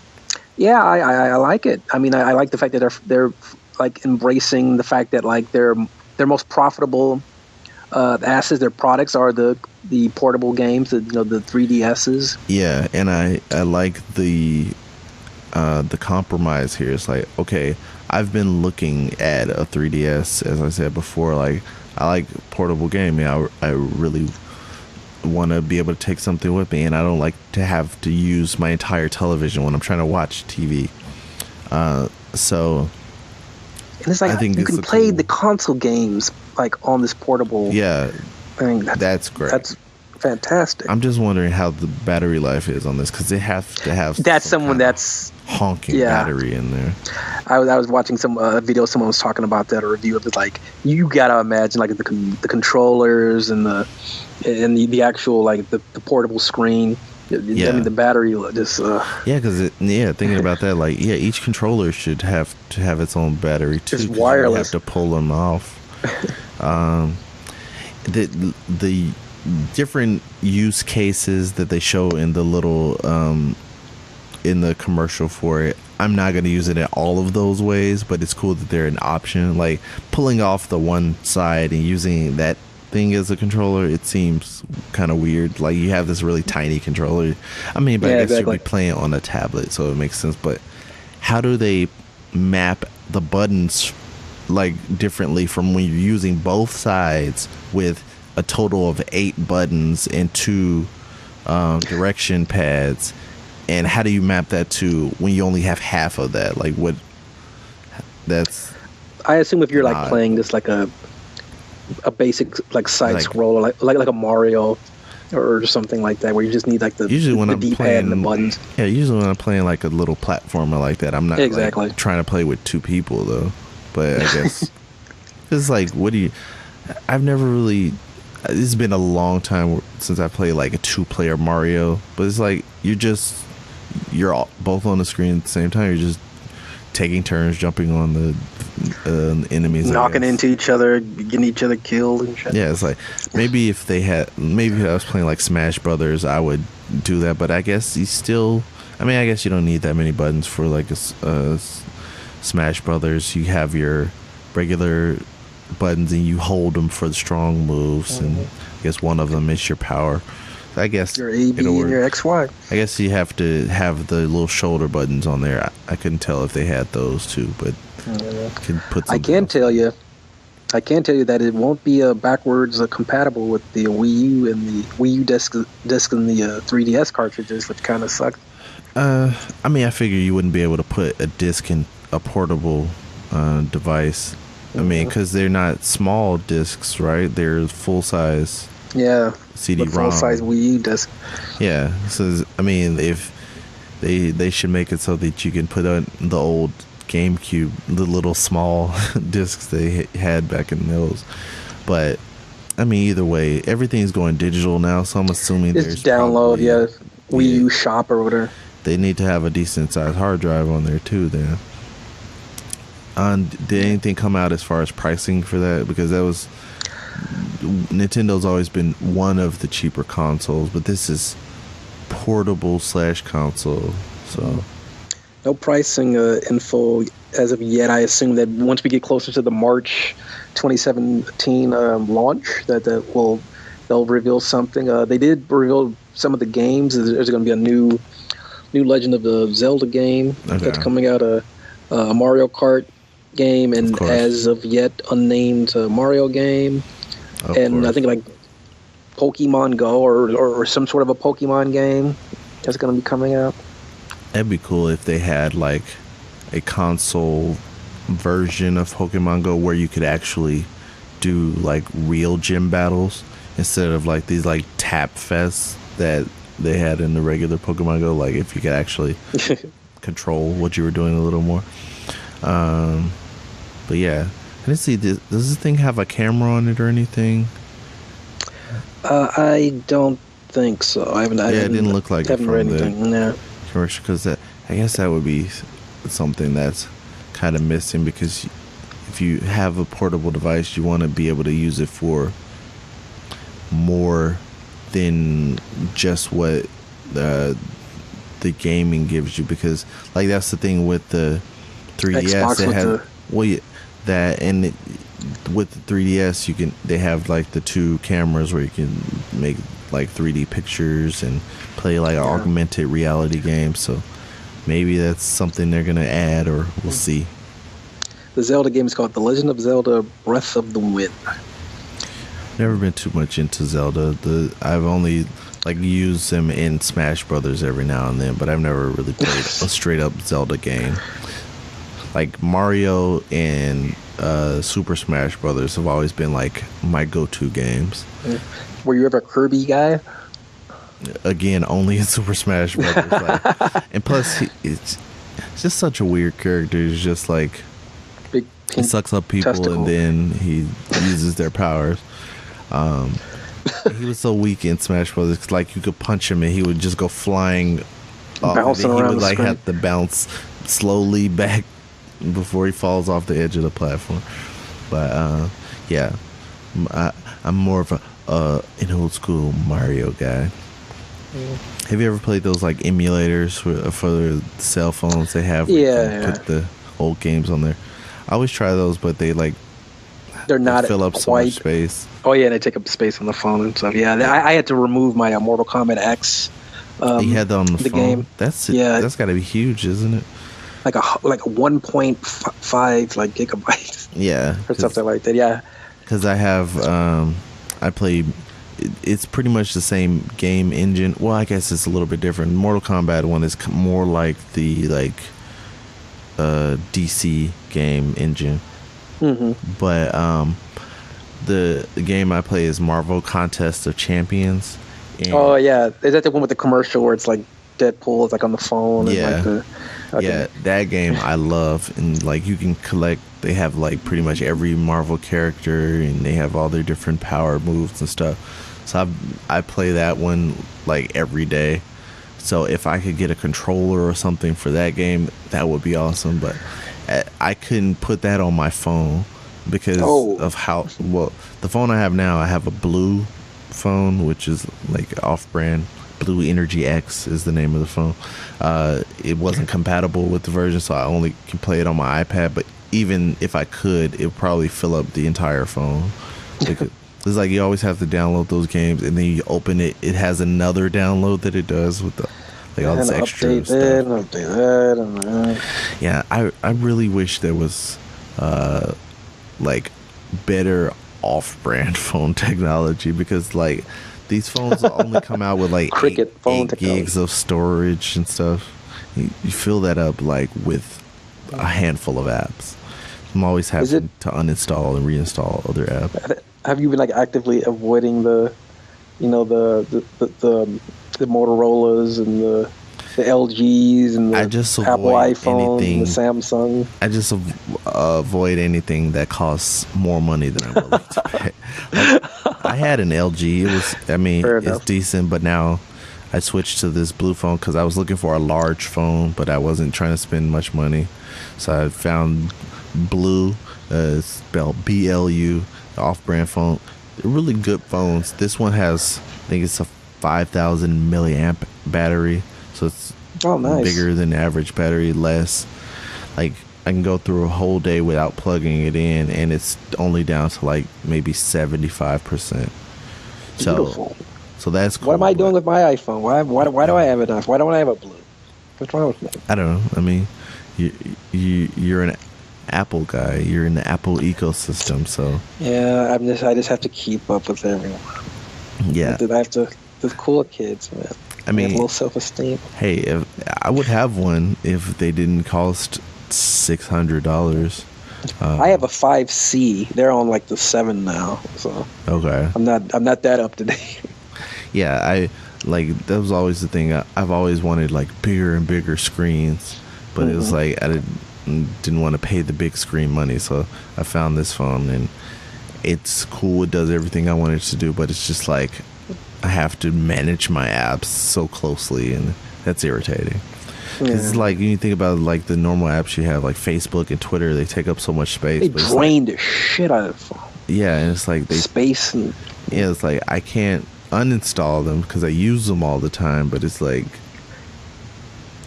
like it. I mean, I like the fact that they're like embracing the fact that like their most profitable assets, their products are the portable games, the 3DSs. Yeah, and I like the compromise here. It's like, okay, I've been looking at a 3DS, as I said before. Like, I like portable gaming. I really want to be able to take something with me, and I don't like to have to use my entire television when I'm trying to watch TV. So, and it's like, I think you can play the console games like on this portable. Yeah, thing. That's great. That's fantastic. I'm just wondering how the battery life is on this, because they have to have that's honking battery in there. I was watching some video. Someone was talking about that, a review of it. Like, you gotta imagine like the controllers and the actual like the portable screen. Yeah. I mean, the battery just. Because thinking about that, like, each controller should have to have its own battery too. It's wireless. You have to pull them off. The different use cases that they show in the little in the commercial for it, I'm not going to use it in all of those ways, but it's cool that they're an option. Like, pulling off the one side and using that thing as a controller, it seems kind of weird. Like, you have this really tiny controller. I mean, but I guess you'll be playing on a tablet, so it makes sense. But how do they map the buttons like differently from when you're using both sides with a total of 8 buttons and 2 direction pads? And how do you map that to when you only have half of that? Like, what? That's. I assume if you're like playing this like a basic like side scroller, like a Mario or something like that, where you just need like the D-pad and the buttons. Yeah, usually when I'm playing like a little platformer like that, I'm not exactly like, trying to play with 2 people though. But I guess it's like, I've never really. It's been a long time since I played like a 2-player Mario, but it's like you're all, both on the screen at the same time. You're just taking turns jumping on the enemies, knocking into each other, getting each other killed and shit. Yeah, it's like maybe if I was playing like Smash Brothers, I would do that. But I guess I guess you don't need that many buttons for like a Smash Brothers. You have your regular buttons and you hold them for the strong moves, and I guess one of them is your power. I guess Your A, B, and your XY. I guess you have to have the little shoulder buttons on there. I couldn't tell if they had those too, but can put. I can tell you that it won't be backwards compatible with the Wii U and the Wii U disc and the 3DS cartridges, which kind of sucked. I mean, I figure you wouldn't be able to put a disc in a portable device. I mean, because they're not small discs, right? They're full size. Yeah. CD-ROM. Full size Wii U disc. Yeah. So I mean, if they should make it so that you can put on the old Gamecube, the little small discs they had back in those. But I mean, either way, everything's going digital now, so I'm assuming it's download, Wii U Shop or whatever. They need to have a decent sized hard drive on there too. Then, did anything come out as far as pricing for that? Because that was Nintendo's always been one of the cheaper consoles, but this is portable / console, so. No pricing info as of yet. I assume that once we get closer to the March 2017 launch, they'll reveal something. They did reveal some of the games. There's going to be a new Legend of the Zelda game that's coming out. A Mario Kart game, and as of yet unnamed Mario game, I think like Pokemon Go or some sort of a Pokemon game that's going to be coming out. That'd be cool if they had like a console version of Pokemon Go where you could actually do like real gym battles instead of like these like tap fests that they had in the regular Pokemon Go. Like if you could actually control what you were doing a little more. But yeah, I didn't see this. Does this thing have a camera on it or anything? I don't think so. I haven't. It didn't look like it from from anything. No. Commercial, because I guess that would be something that's kind of missing, because if you have a portable device, you want to be able to use it for more than just what the gaming gives you, because like that's the thing with the 3DS. Xbox it has with the 3DS they have like the two cameras where you can make like 3D pictures and play like augmented reality games. So maybe that's something they're gonna add, or we'll see. The Zelda game is called The Legend of Zelda: Breath of the Wind. Never been too much into Zelda. I've only like used them in Smash Brothers every now and then, but I've never really played a straight up Zelda game. Like Mario and Super Smash Brothers have always been like my go-to games. Were you ever a Kirby guy? Again, only in Super Smash Brothers. And plus, it's just such a weird character. He's just like big he sucks up people testicle. And then he uses their powers. He was so weak in Smash Brothers. Like you could punch him and he would just go flying off. Bouncing and around he would the like screen. have to bounce slowly back before he falls off the edge of the platform. But yeah, I'm more of an old school Mario guy. Have you ever played those like emulators for the cell phones? They have put the old games on there. I always try those, but they're not fill up so much space. Oh yeah, they take up space on the phone and stuff. Yeah, I had to remove my Mortal Kombat X. You had that on the phone? Game. That's got to be huge, isn't it? Like a 1.5 like gigabytes. Yeah, or something like that. Yeah. Because I have I play. It's pretty much the same game engine. Well, I guess it's a little bit different. Mortal Kombat 1 is more like the DC game engine. Mm-hmm. But the game I play is Marvel Contest of Champions. Oh yeah, is that the one with the commercial where it's like Deadpool is like on the phone? Yeah, and like yeah, that game I love, and like you can collect. They have like pretty much every Marvel character, and they have all their different power moves and stuff. So I play that one like every day. So if I could get a controller or something for that game, that would be awesome. But I couldn't put that on my phone because of how the phone I have now. I have a blue phone, which is like off-brand. Blue Energy X is the name of the phone. It wasn't compatible with the version, so I only can play it on my iPad. But even if I could, it would probably fill up the entire phone It's like you always have to download those games, and then you open it. It has another download that it does with the all this extra update stuff. Update that. Yeah, I really wish there was like better off-brand phone technology, because like these phones only come out with like Cricket phone 8 technology. gigs of storage and stuff. You fill that up like with a handful of apps. I'm always having to uninstall and reinstall other apps. Have you been like actively avoiding the Motorola's and the LGs and the I just Apple avoid iPhone, anything, the Samsung? I just avoid anything that costs more money than I'm willing to pay. Like, I had an LG. It was, I mean, it's decent, but now I switched to this blue phone because I was looking for a large phone, but I wasn't trying to spend much money. So I found Blue, spelled BLU, off-brand phone. They're really good phones. This one has, I think it's a 5,000 milliamp battery, so it's nice. Bigger than average battery, less. Like, I can go through a whole day without plugging it in, and it's only down to like maybe 75%. Beautiful. So that's cool. What am I doing with my iPhone? Why do I have it? Why don't I have a blue? What's wrong with me? I don't know. I mean, you're an Apple guy. You're in the Apple ecosystem, so yeah. I just have to keep up with everyone. Yeah, I have to. The cool kids, man. I mean, have a little self-esteem. Hey, I would have one if they didn't cost $600. I have a 5C. They're on like the 7 now, so okay. I'm not that up to date. Yeah, I like that was always the thing. I've always wanted like bigger and bigger screens, but it was like I didn't want to pay the big screen money, so I found this phone, and it's cool. It does everything I wanted it to do, but it's just like I have to manage my apps so closely, and that's irritating. Because it's like, you think about like the normal apps you have, like Facebook and Twitter, they take up so much space. They drain the shit out of the phone. Yeah, and it's like space and yeah, it's like I can't uninstall them because I use them all the time, but it's like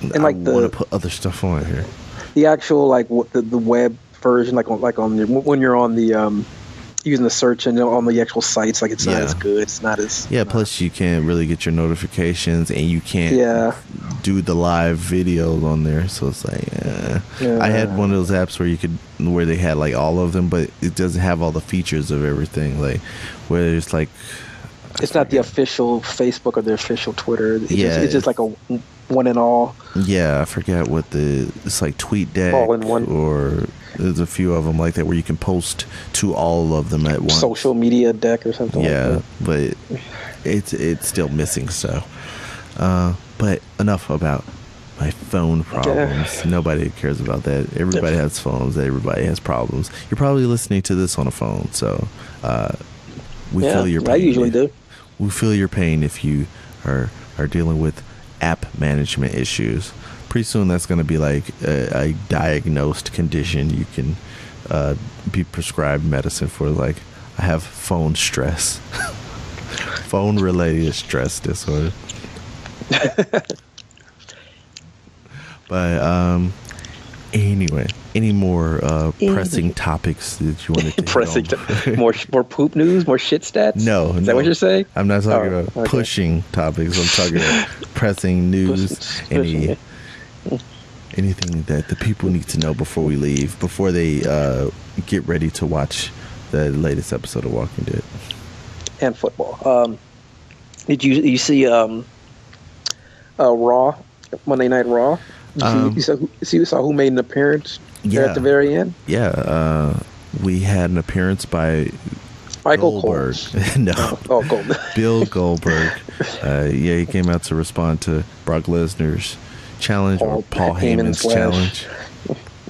and I like want to put other stuff on here. The actual like the web version, like on when you're on the using the search engine on the actual sites, like it's not as good. It's not as Plus you can't really get your notifications, and you can't do the live videos on there. So it's like I had one of those apps where they had like all of them, but it doesn't have all the features of everything. Like where it's like it's not the official Facebook or the official Twitter. It's just like a one and all. Yeah, I forget what it's like TweetDeck all in one. Or there's a few of them like that where you can post to all of them at once. Social media deck or something. Yeah, like that. But it's still missing stuff. But enough about my phone problems. Yeah. Nobody cares about that. Everybody has phones. Everybody has problems. You're probably listening to this on a phone, so we feel your pain. I usually do. We feel your pain if you are dealing with app management issues. Pretty soon that's going to be like a diagnosed condition. You can be prescribed medicine for. Like, I have phone stress. Phone related stress disorder. But anyway, any more pressing topics that you want to pressing more poop news, more shit stats? No, is that what you're saying? I'm not talking about pushing topics. I'm talking about pressing news. Anything that the people need to know before we leave, before they get ready to watch the latest episode of Walking Dead and football. Did you see Raw, Monday Night Raw? You saw who made an appearance there at the very end? Yeah, we had an appearance by Michael Goldberg. No. Goldberg. Bill Goldberg. He came out to respond to Brock Lesnar's challenge or Paul Heyman's challenge.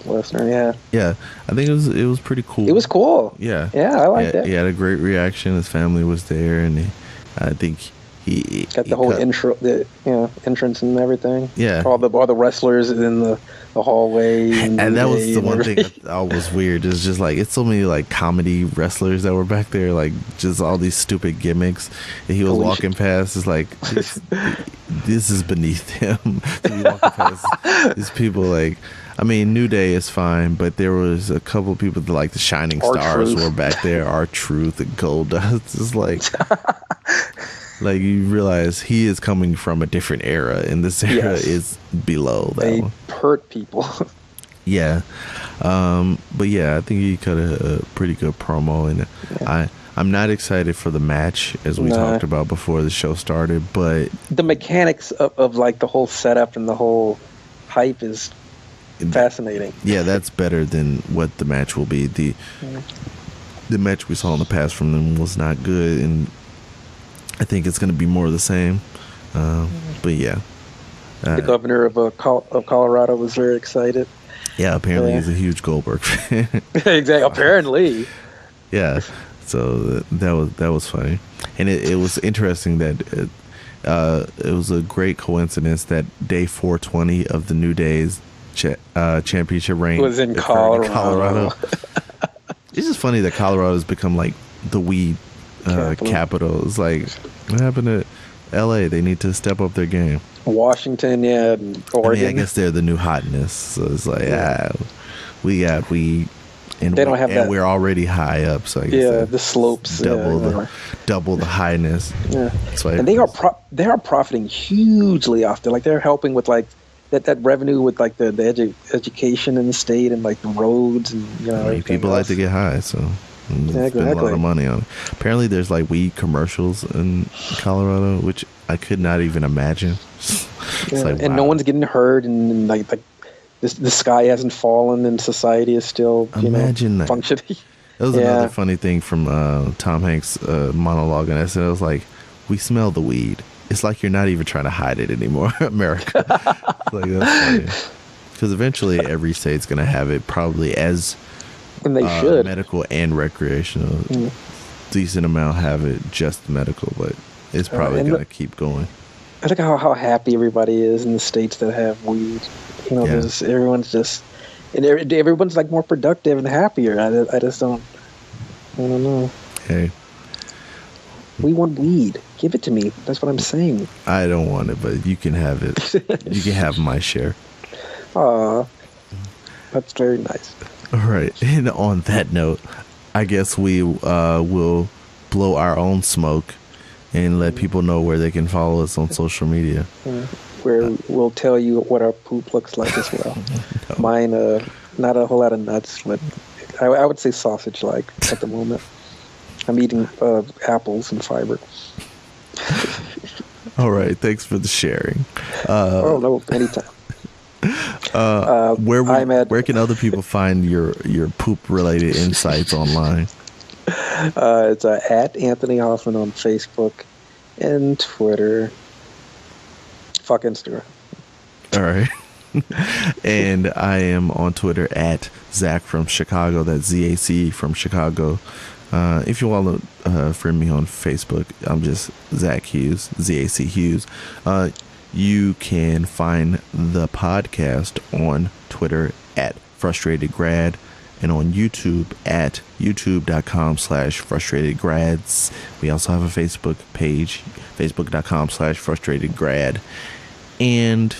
Lesnar, yeah. I think it was pretty cool. It was cool. Yeah, I liked it. He had a great reaction. His family was there, and I think he got the whole entrance and everything. Yeah, all the wrestlers in the hallway, and that was the one thing that was weird. It's just like it's so many like comedy wrestlers that were back there, like just all these stupid gimmicks. And he was walking past. It's like this is beneath him to be walking past these people. Like I mean, New Day is fine, but there was a couple people that like the Shining Stars were back there. R-Truth and Goldust. It's like, like you realize he is coming from a different era, and this era is below that one. They hurt people. Yeah. But yeah, I think he cut a pretty good promo, and I'm not excited for the match, as we talked about before the show started, but the mechanics of like the whole setup and the whole hype is fascinating. Yeah, that's better than what the match will be. The match we saw in the past from them was not good, and I think it's going to be more of the same. But yeah. The governor of Colorado was very excited. Yeah, apparently he's a huge Goldberg fan. Exactly. Apparently. Yeah. So that was funny, and it was interesting that it was a great coincidence that day 420 of the New Day's championship reign was in Colorado. It's just funny that Colorado has become like the weed capital. It's like, what happened to LA? They need to step up their game. Washington, and Oregon. I guess they're the new hotness. So it's like, we got weed. And they don't have that. We're already high up, so I guess the slopes double the highness. Yeah, and they are profiting hugely off. Like they're helping with like that revenue with like the education in the state and like the roads and people like to get high, so spend a lot of money on it. Apparently, there's like weed commercials in Colorado, which I could not even imagine. And no one's getting hurt, and like the sky hasn't fallen, and society is still functioning. That was another funny thing from Tom Hanks' monologue, and I said, I was like, we smell the weed. It's like you're not even trying to hide it anymore, America. Like, that's funny. Because eventually every state's going to have it, probably as and they should. Medical and recreational. Decent amount have it just medical, but it's probably going to keep going. I look at how happy everybody is in the states that have weed. Everyone's just, and everyone's like more productive and happier. I don't know. Hey, we want weed. Give it to me. That's what I'm saying. I don't want it, but you can have it. You can have my share. Aw, that's very nice. All right, and on that note, I guess we will blow our own smoke and let people know where they can follow us on social media. Where we'll tell you what our poop looks like as well. No. Mine, not a whole lot of nuts, but I would say sausage-like at the moment. I'm eating apples and fiber. All right, thanks for the sharing. No, anytime. Where can other people find your poop-related insights online? It's at Anthony Hoffman on Facebook and Twitter. Fuck Instagram. All right. And I am on Twitter at Zac from Chicago. That's ZAC from Chicago. If you want to friend me on Facebook, I'm just Zac Hughes, ZAC Hughes. You can find the podcast on Twitter at Frustrated Grad and on YouTube at youtube.com/frustratedgrads. We also have a Facebook page, facebook.com/frustratedgrad. And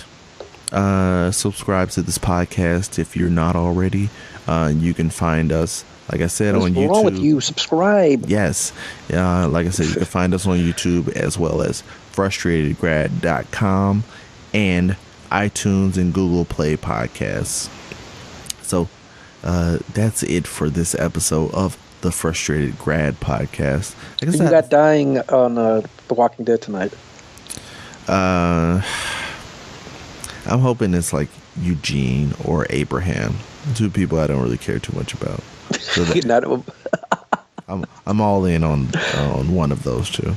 subscribe to this podcast if you're not already. You can find us, like I said, on YouTube. What's wrong with you? Subscribe. Yes. Like I said, you can find us on YouTube as well as frustratedgrad.com and iTunes and Google Play podcasts. So that's it for this episode of the Frustrated Grad Podcast. Like I said, you got dying on The Walking Dead tonight. I'm hoping it's like Eugene or Abraham, two people I don't really care too much about. So I'm all in on one of those two.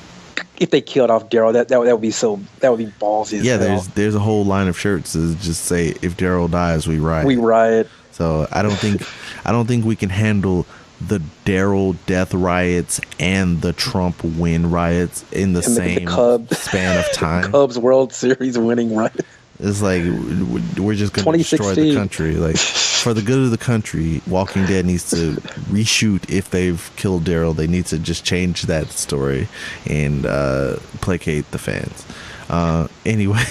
If they killed off Daryl, that would be ballsy. Yeah, there's a whole line of shirts that just say, "If Daryl dies, we riot." We riot. So I don't think we can handle the Daryl death riots and the Trump win riots in the same span of time. The Cubs World Series winning riot. It's like we're just going to destroy the country. Like, for the good of the country, Walking Dead needs to reshoot. If they've killed Daryl, they need to just change that story and placate the fans. Anyway,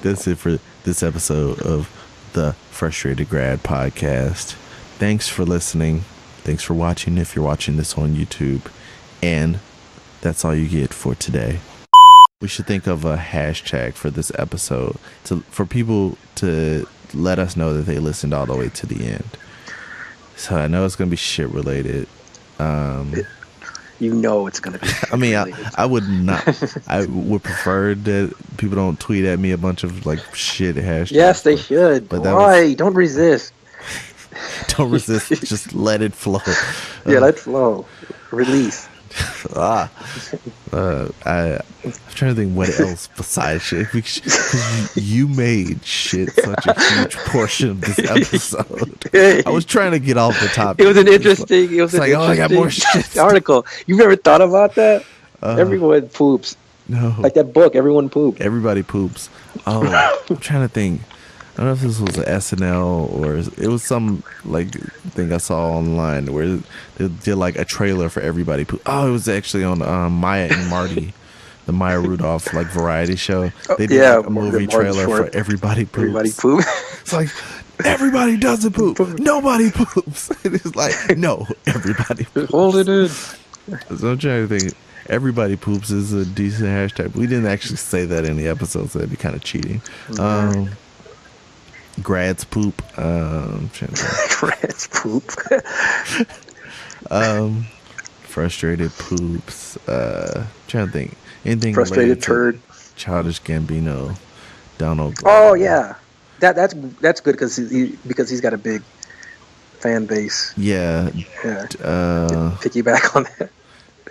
that's it for this episode of the Frustrated Grad Podcast. Thanks for listening. Thanks for watching if you're watching this on YouTube. And that's all you get for today. We should think of a hashtag for this episode for people to let us know that they listened all the way to the end. So I know it's going to be shit related. You know it's going to be. I mean, I would not. I would prefer that people don't tweet at me a bunch of like shit hashtags. Yes, they should. But why? Don't resist. Don't resist. Just let it flow. Yeah, let it flow. Release. I'm trying to think what else besides shit. Because you made shit such a huge portion of this episode. I was trying to get off the topic. It was an interesting. I got more shit. Article. You've never thought about that? Everyone poops. No. Like that book. Everyone poops. Everybody poops. Oh, I'm trying to think. I don't know if this was an SNL or it was some like thing I saw online where they did like a trailer for Everybody Poop. Oh, it was actually on Maya and Marty, the Maya Rudolph like variety show. They did like a movie trailer for Everybody Poops. Everybody Poop. It's like everybody doesn't poop. Nobody poops. It's like no, everybody poops. Hold it in. So I'm trying to think. Everybody Poops is a decent hashtag. We didn't actually say that in the episode, so that'd be kind of cheating. Grads poop. Grads poop. Frustrated poops. Trying to think. Anything frustrated turd. Childish Gambino. Donald. Oh yeah, that's good because he's got a big fan base. Yeah. Yeah. Piggyback on that.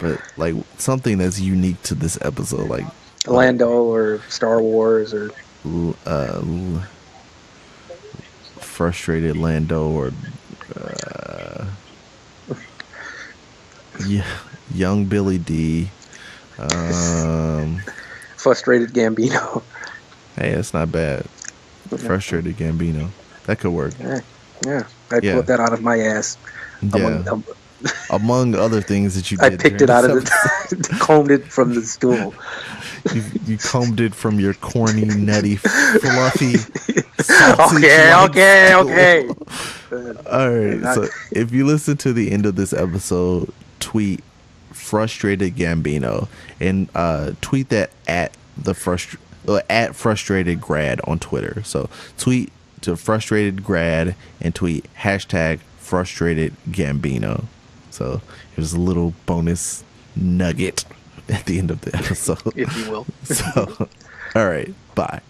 But like something that's unique to this episode, like Lando or Star Wars or. Frustrated Lando or young Billy D. Frustrated Gambino. Hey, that's not bad. Frustrated Gambino. That could work. Yeah. I pulled that out of my ass. Yeah. Among other things that you did. I picked it out of combed it from the stool. You combed it from your corny, nutty, fluffy. Okay. All right. So if you listen to the end of this episode, tweet Frustrated Gambino and tweet that at Frustrated Grad on Twitter. So tweet to Frustrated Grad and tweet hashtag Frustrated Gambino. So here's a little bonus nugget at the end of the episode, if you will. So, all right, bye.